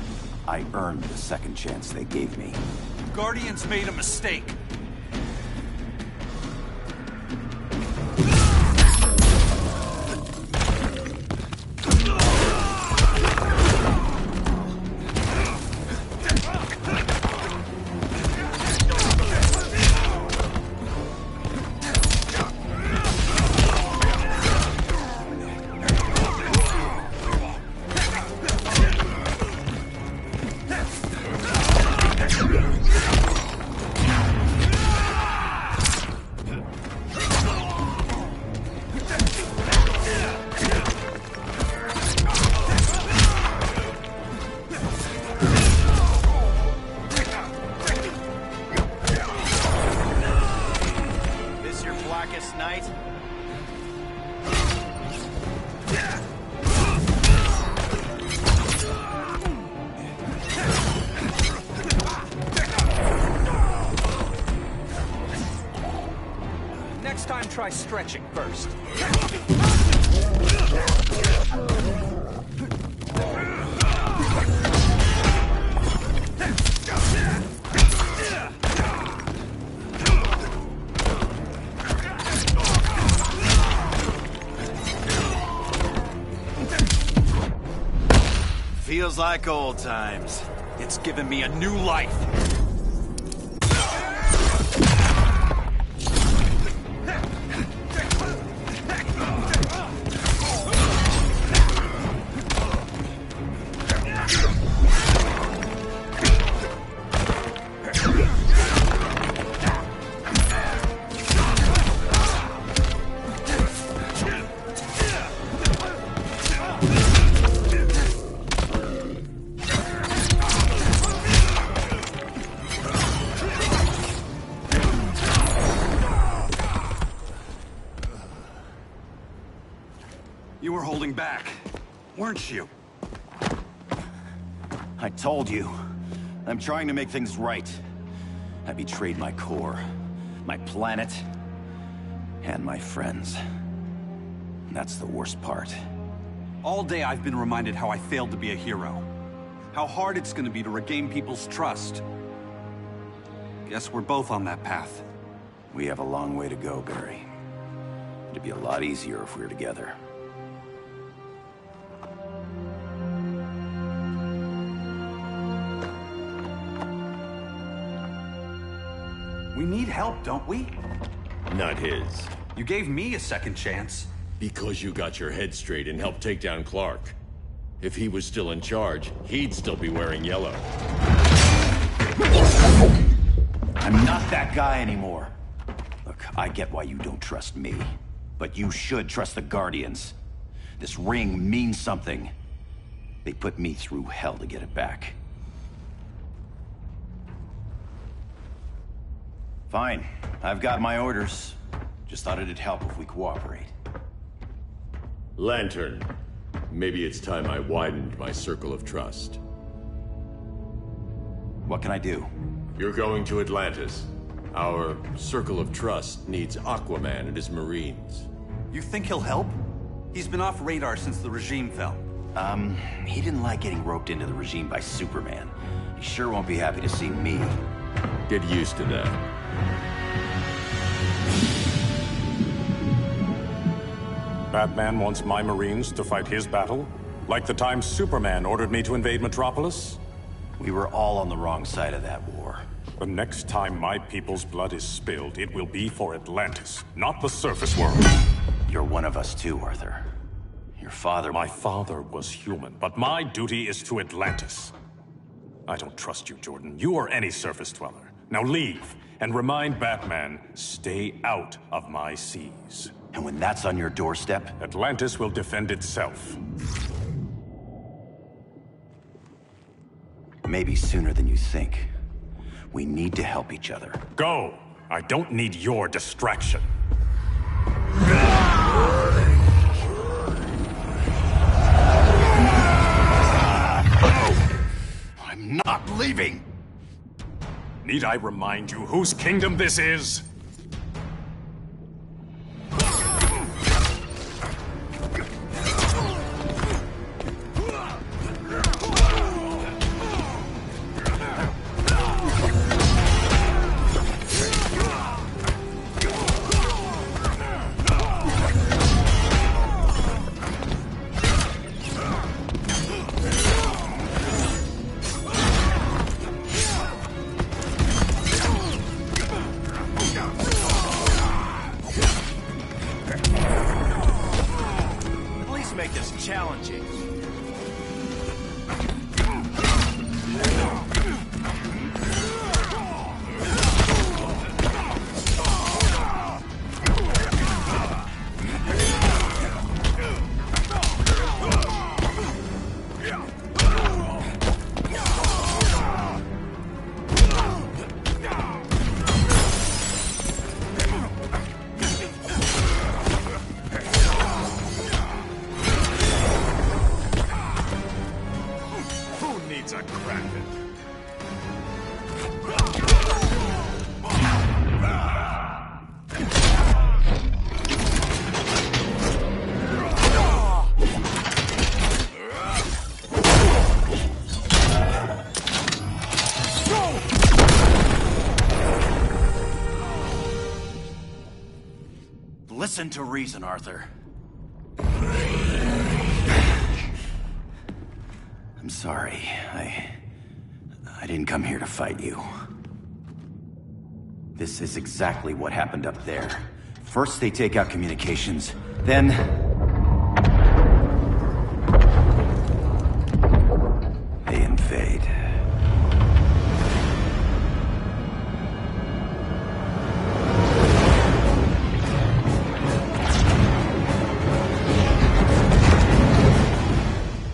I earned the second chance they gave me. Guardians made a mistake. Next time, try stretching first. Feels like old times. It's given me a new life. You were holding back, weren't you? I told you. I'm trying to make things right. I betrayed my core, my planet, and my friends. That's the worst part. All day I've been reminded how I failed to be a hero. How hard it's gonna be to regain people's trust. Guess we're both on that path. We have a long way to go, Barry. It'd be a lot easier if we were together. We need help, don't we? Not his. You gave me a second chance. Because you got your head straight and helped take down Clark. If he was still in charge, he'd still be wearing yellow. I'm not that guy anymore. Look, I get why you don't trust me. But you should trust the Guardians. This ring means something. They put me through hell to get it back. Fine. I've got my orders. Just thought it'd help if we cooperate. Lantern. Maybe it's time I widened my circle of trust. What can I do? You're going to Atlantis. Our circle of trust needs Aquaman and his Marines. You think he'll help? He's been off radar since the regime fell. He didn't like getting roped into the regime by Superman. He sure won't be happy to see me. Get used to that. Batman wants my Marines to fight his battle? Like the time Superman ordered me to invade Metropolis? We were all on the wrong side of that war. The next time my people's blood is spilled, it will be for Atlantis, not the surface world. You're one of us too, Arthur. Your father... My father was human, but my duty is to Atlantis. I don't trust you, Jordan. You or any surface dweller. Now leave, and remind Batman, stay out of my seas. And when that's on your doorstep? Atlantis will defend itself. Maybe sooner than you think. We need to help each other. Go! I don't need your distraction. I'm not leaving! Need I remind you whose kingdom this is? Listen to reason, Arthur. I'm sorry. I didn't come here to fight you. This is exactly what happened up there. First they take out communications, then... they invade.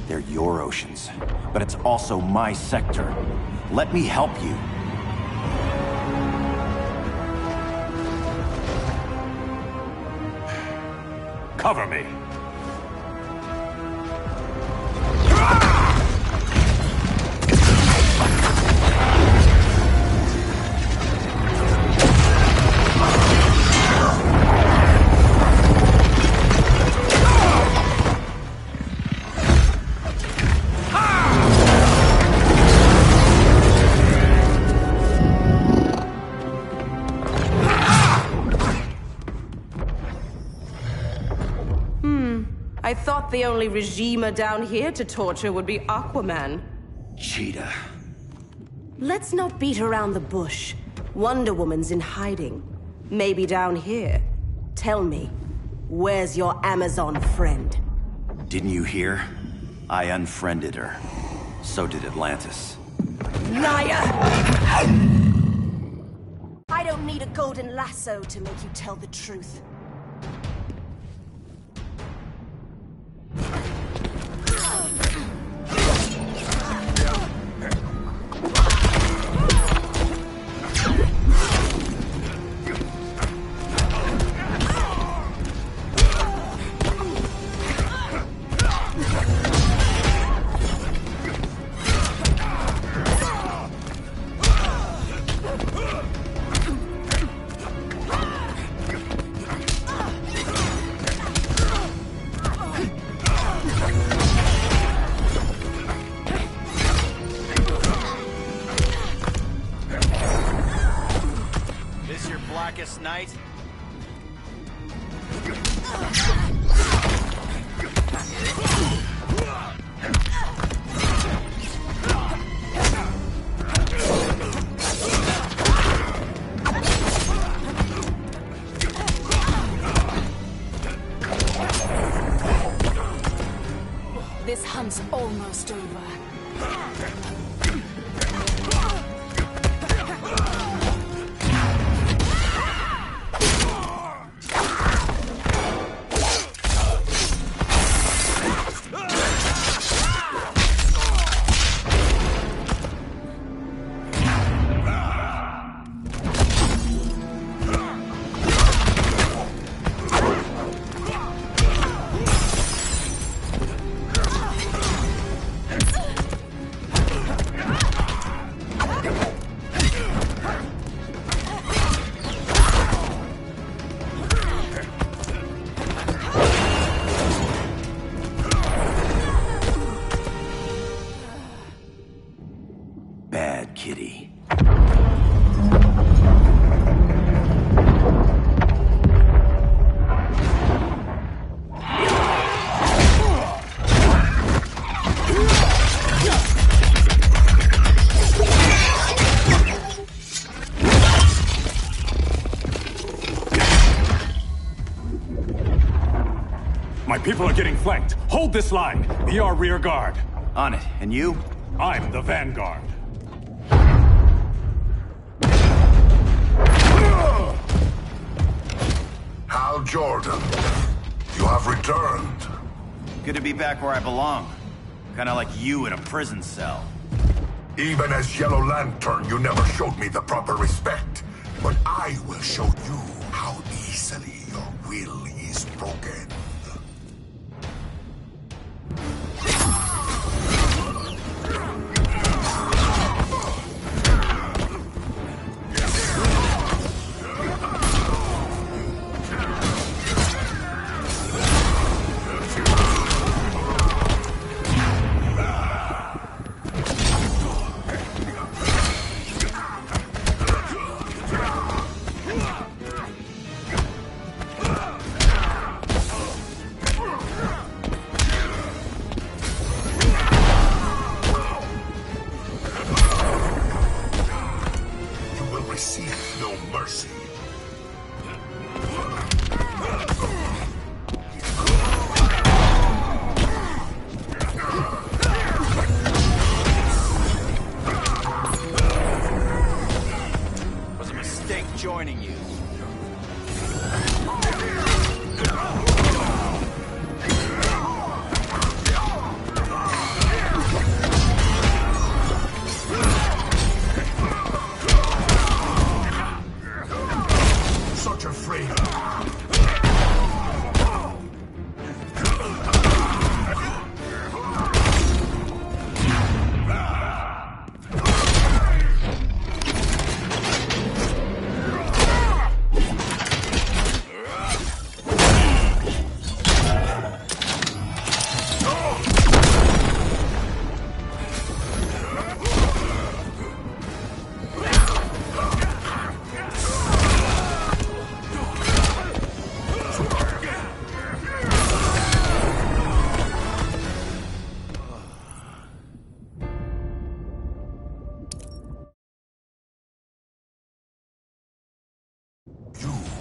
They're your oceans, but it's also my sector. Let me help you. Cover me. I thought the only regimer down here to torture would be Aquaman. Cheetah. Let's not beat around the bush. Wonder Woman's in hiding. Maybe down here. Tell me, where's your Amazon friend? Didn't you hear? I unfriended her. So did Atlantis. Liar! I don't need a golden lasso to make you tell the truth. This hunt's almost over. Bad kitty. My people are getting flanked. Hold this line. Be our rear guard. On it. And you? I'm the vanguard. Hal Jordan, you have returned. Good to be back where I belong. Kinda like you in a prison cell. Even as Yellow Lantern, you never showed me the proper respect. But I will show you how easily your will is broken. Receive no mercy. It was a mistake joining you. Such a freak.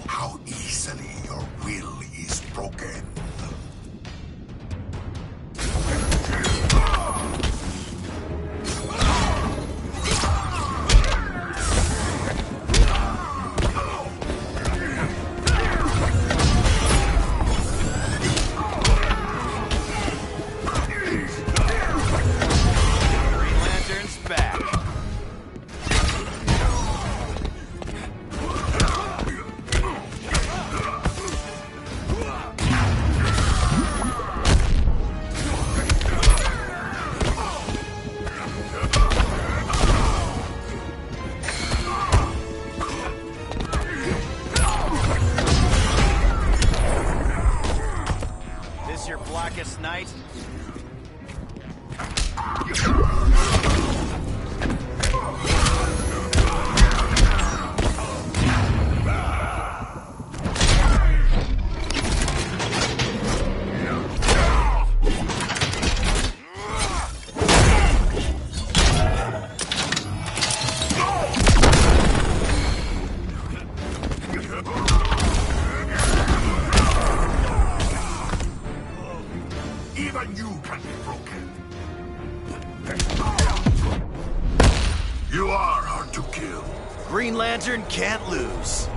How easily your will is broken. Green Lantern's back. This your blackest night? Even even you can be broken. You are hard to kill. Green Lantern can't lose.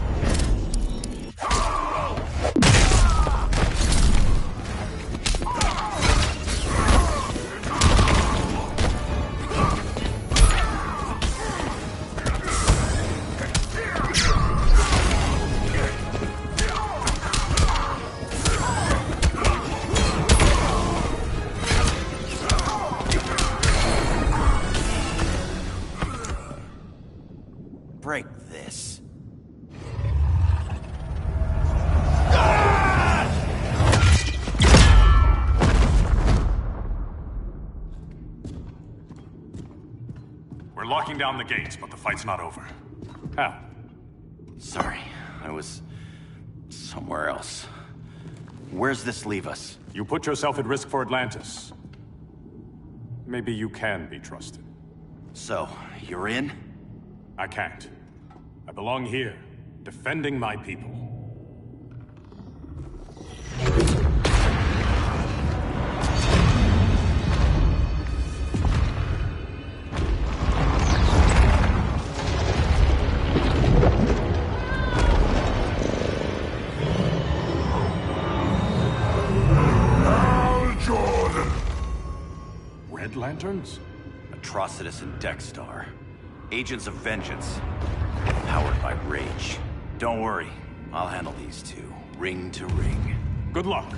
Break this. We're locking down the gates, but the fight's not over. How? Sorry, I was somewhere else. Where's this leave us? You put yourself at risk for Atlantis. Maybe you can be trusted. So, you're in? I can't. I belong here, defending my people. Hal Jordan! Red Lanterns? Atrocitus and Dexstar. Agents of Vengeance. Powered by rage. Don't worry, I'll handle these two, ring to ring. Good luck.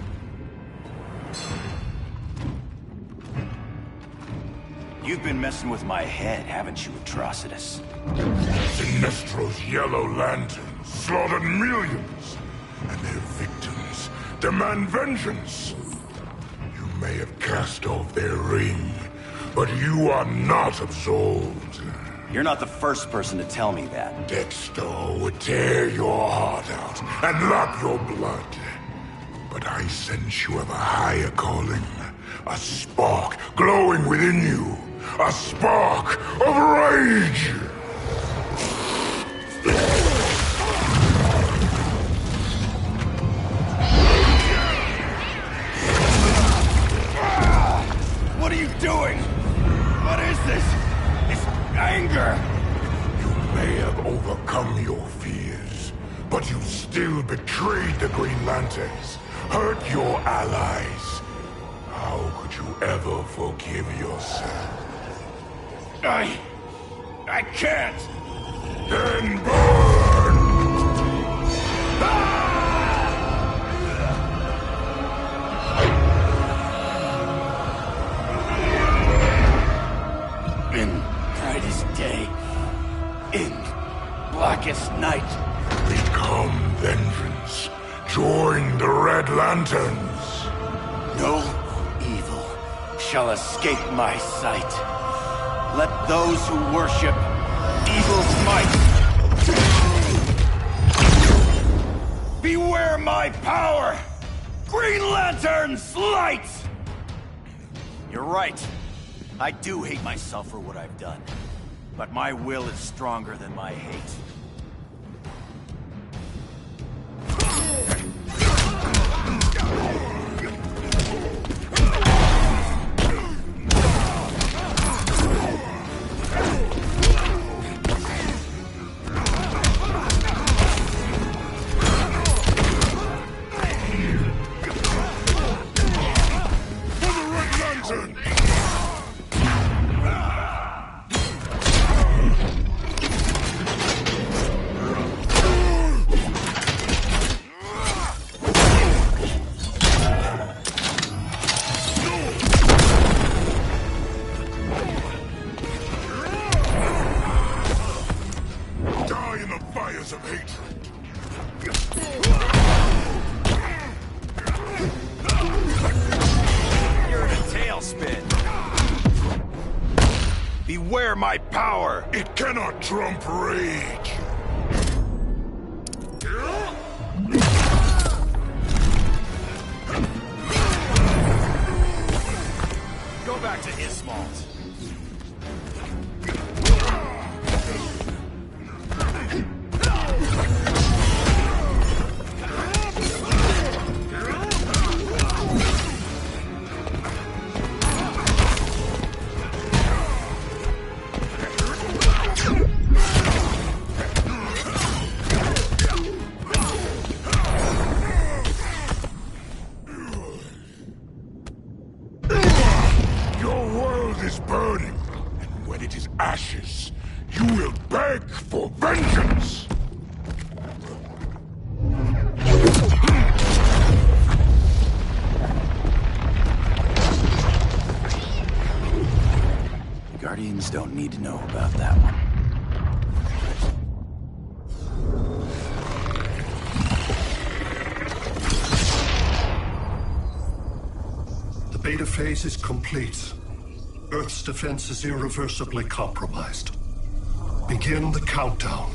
You've been messing with my head, haven't you, Atrocitus? Sinestro's Yellow Lanterns slaughtered millions, and their victims demand vengeance. You may have cast off their ring, but you are not absolved. You're not the first person to tell me that. Dexter would tear your heart out and lap your blood. But I sense you have a higher calling. A spark glowing within you. A spark of rage! What are you doing? What is this? Anger! You may have overcome your fears, but you still betrayed the Green Lanterns, hurt your allies. How could you ever forgive yourself? I can't! Then burn! In brightest day, in blackest night. Become vengeance. Join the Red Lanterns. No evil shall escape my sight. Let those who worship evil's might beware my power! Green Lantern's light! You're right. I do hate myself for what I've done. But my will is stronger than my hate. of hatred. You're in a tailspin. Beware my power! It cannot trump rage. Go back to Ismalt. ashes, you will beg for vengeance! The Guardians don't need to know about that one. The beta phase is complete. Earth's defense is irreversibly compromised. Begin the countdown.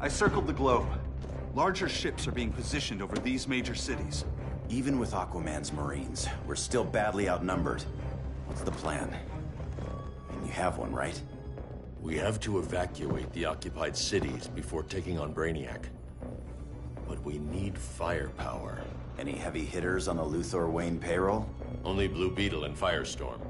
Circled the globe. Larger ships are being positioned over these major cities. Even with Aquaman's Marines, we're still badly outnumbered. What's the plan? And you have one, right? We have to evacuate the occupied cities before taking on Brainiac. But we need firepower. Any heavy hitters on the Luthor Wayne payroll? Only Blue Beetle and Firestorm.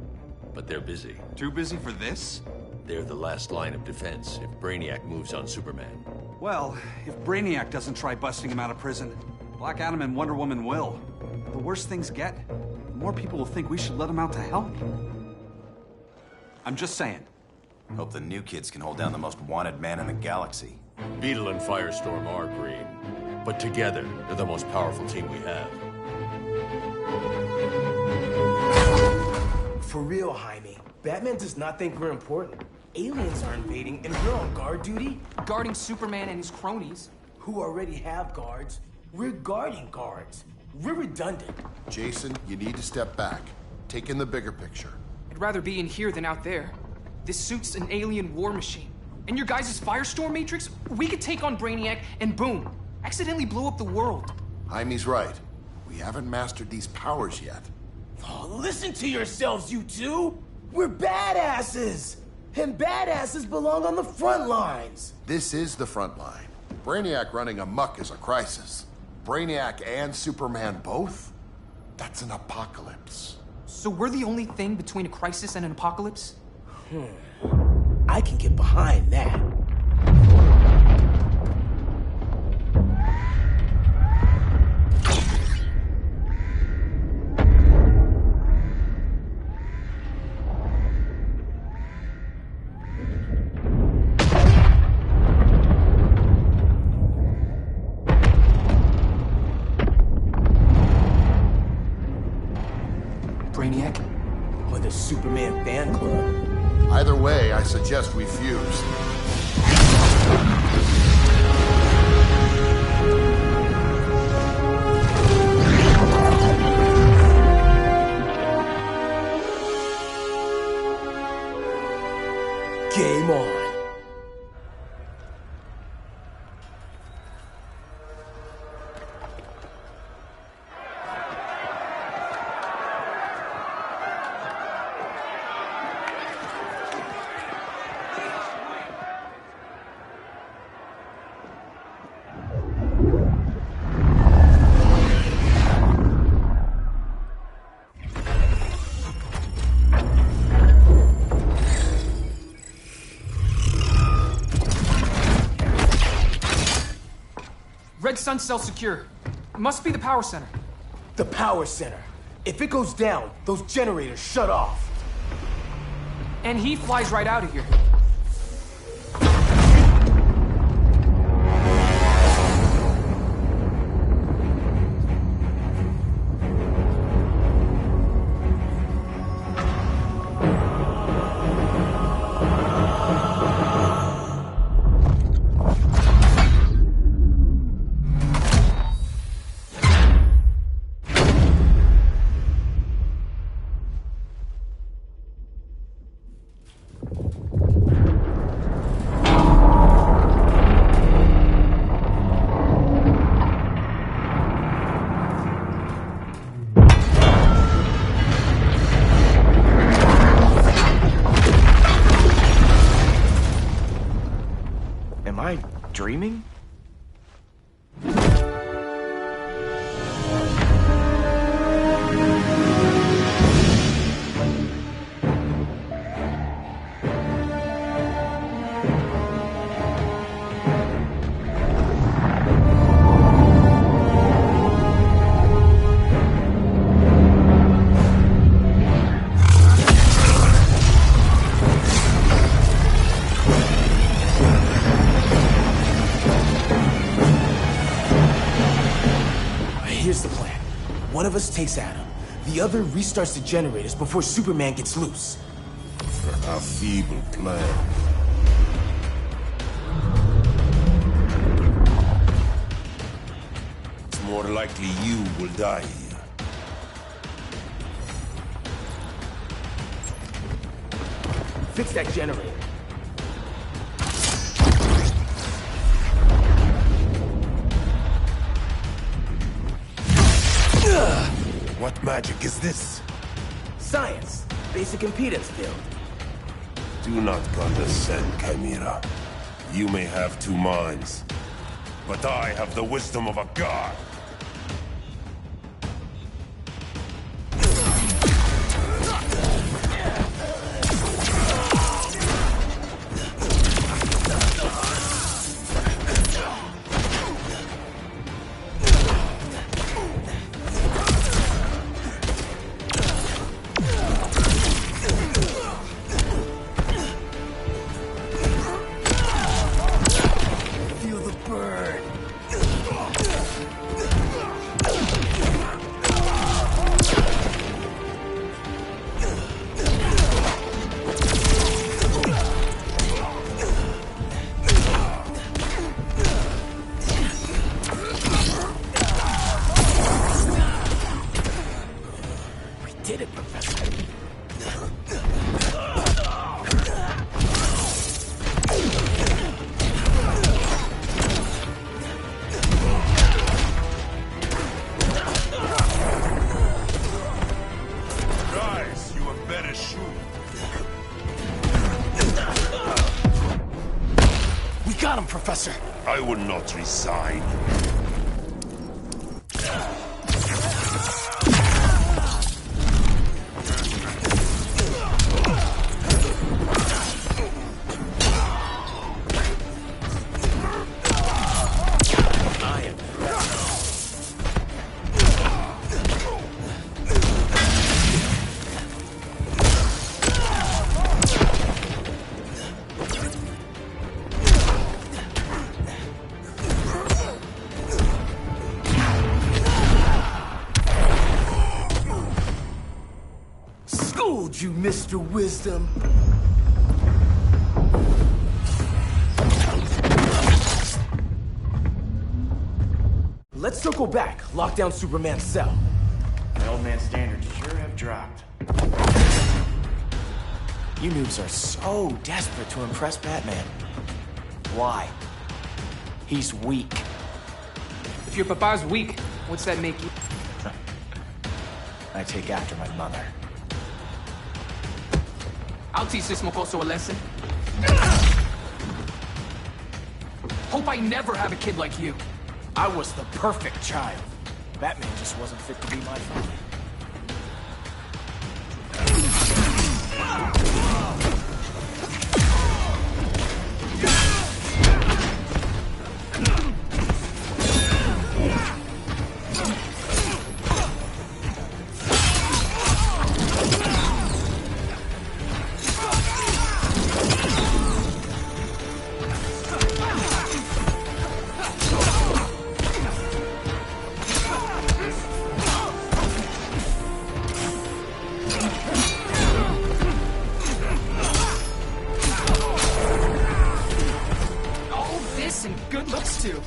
But they're busy. Too busy for this? They're the last line of defense if Brainiac moves on Superman. Well, if Brainiac doesn't try busting him out of prison, Black Adam and Wonder Woman will. The worse things get, the more people will think we should let him out to help. I'm just saying. Hope the new kids can hold down the most wanted man in the galaxy. Beetle and Firestorm are green, but together, they're the most powerful team we have. For real, Jaime, Batman does not think we're important. Aliens are invading, and we're on guard duty? Guarding Superman and his cronies. Who already have guards. We're guarding guards. We're redundant. Jason, you need to step back. Take in the bigger picture. I'd rather be in here than out there. This suit's an alien war machine. And your guys' Firestorm Matrix, we could take on Brainiac and boom, accidentally blow up the world. Jaime's right. We haven't mastered these powers yet. Oh, listen to yourselves, you two! We're badasses! And badasses belong on the front lines! This is the front line. Brainiac running amok is a crisis. Brainiac and Superman both? That's an apocalypse. So we're the only thing between a crisis and an apocalypse? I can get behind that. Brainiac? Or the Superman fan club? Either way, I suggest we fuse. Game on. Red Sun cell secure. Must be the power center. The power center. If it goes down, those generators shut off. And he flies right out of here. dreaming? Here's the plan. One of us takes Adam. The other restarts the generators before Superman gets loose. A feeble plan. It's more likely you will die here. Fix that generator. What magic is this? Science. Basic impedance field. Do not condescend, Chimera. You may have two minds, but I have the wisdom of a god. Did it, Professor. Guys, you are better shoot. We got him, Professor. I will not resign. Schooled you, Mr. Wisdom. Let's circle back. Lock down Superman's cell. The old man's standards sure have dropped. You noobs are so desperate to impress Batman. Why? He's weak. If your papa's weak, what's that make you? I take after my mother. I'll teach this mocoso a lesson. Hope I never have a kid like you. I was the perfect child. Batman just wasn't fit to be my father. And good looks too.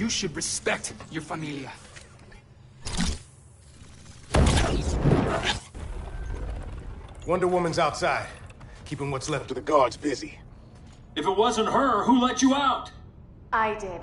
You should respect your familia. Wonder Woman's outside, keeping what's left of the guards busy. If it wasn't her, who let you out? I did.